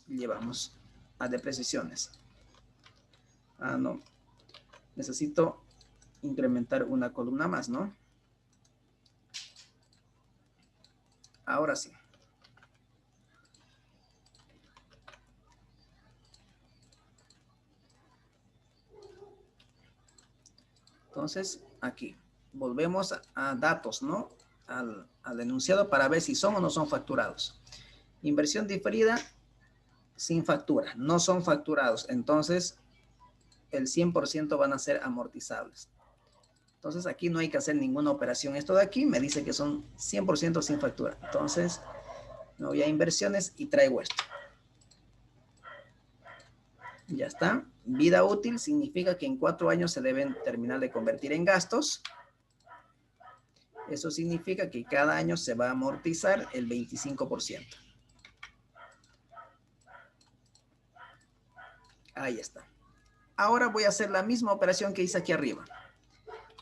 llevamos a depreciaciones. Ah, no. Necesito incrementar una columna más, ¿no? Ahora sí. Entonces, aquí. Volvemos a datos, ¿no? Al enunciado para ver si son o no son facturados. Inversión diferida sin factura. No son facturados. Entonces, el 100% van a ser amortizables. Entonces, aquí no hay que hacer ninguna operación. Esto de aquí me dice que son 100% sin factura. Entonces, me voy a inversiones y traigo esto. Ya está. Vida útil significa que en 4 años se deben terminar de convertir en gastos. Eso significa que cada año se va a amortizar el 25%. Ahí está. Ahora voy a hacer la misma operación que hice aquí arriba.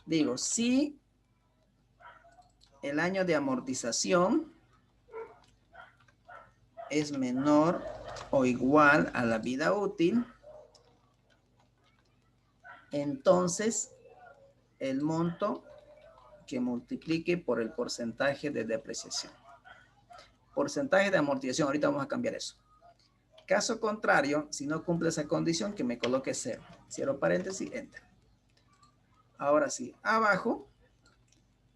Digo, si el año de amortización es menor o igual a la vida útil, entonces el monto que multiplique por el porcentaje de depreciación. Porcentaje de amortización, ahorita vamos a cambiar eso. Caso contrario, si no cumple esa condición, que me coloque 0. Cierro paréntesis, enter. Ahora sí, abajo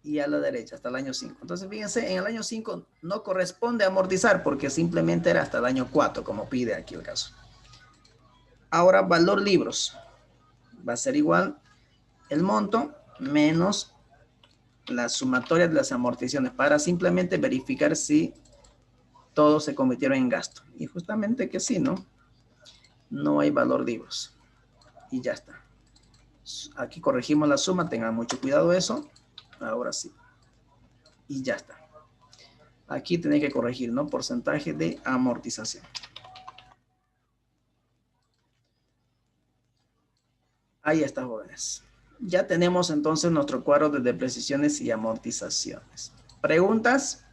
y a la derecha hasta el año 5. Entonces, fíjense, en el año 5 no corresponde amortizar porque simplemente era hasta el año 4, como pide aquí el caso. Ahora, valor libros. Va a ser igual el monto menos la sumatoria de las amortizaciones para simplemente verificar si todos se convirtieron en gasto. Y justamente que sí, ¿no? No hay valor libros. Y ya está. Aquí corregimos la suma, tengan mucho cuidado eso. Ahora sí. Y ya está. Aquí tenéis que corregir, ¿no? Porcentaje de amortización. Ahí está, jóvenes. Ya tenemos entonces nuestro cuadro de depreciaciones y amortizaciones. ¿Preguntas?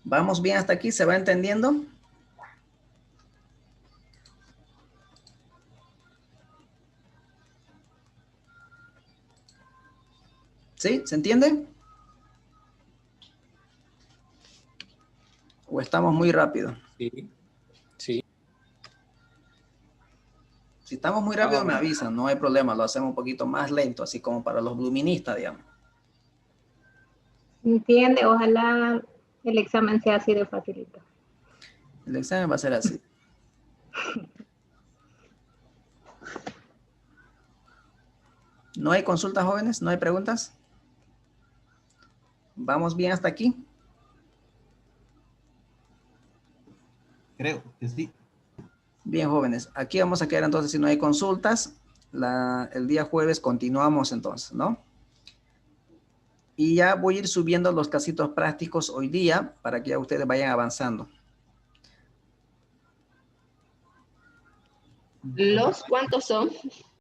¿Vamos bien hasta aquí? ¿Se va entendiendo? ¿Sí? ¿Se entiende? ¿O estamos muy rápido? Sí. Sí. Si estamos muy rápido me avisan, no hay problema, lo hacemos un poquito más lento, así como para los bluministas, digamos. Entiende, ojalá el examen sea así de facilito. El examen va a ser así. ¿No hay consultas, jóvenes? ¿No hay preguntas? ¿Vamos bien hasta aquí? Creo que sí. Bien, jóvenes. Aquí vamos a quedar entonces si no hay consultas. El día jueves continuamos entonces, ¿no? Y ya voy a ir subiendo los casitos prácticos hoy día para que ya ustedes vayan avanzando. ¿Los cuántos son?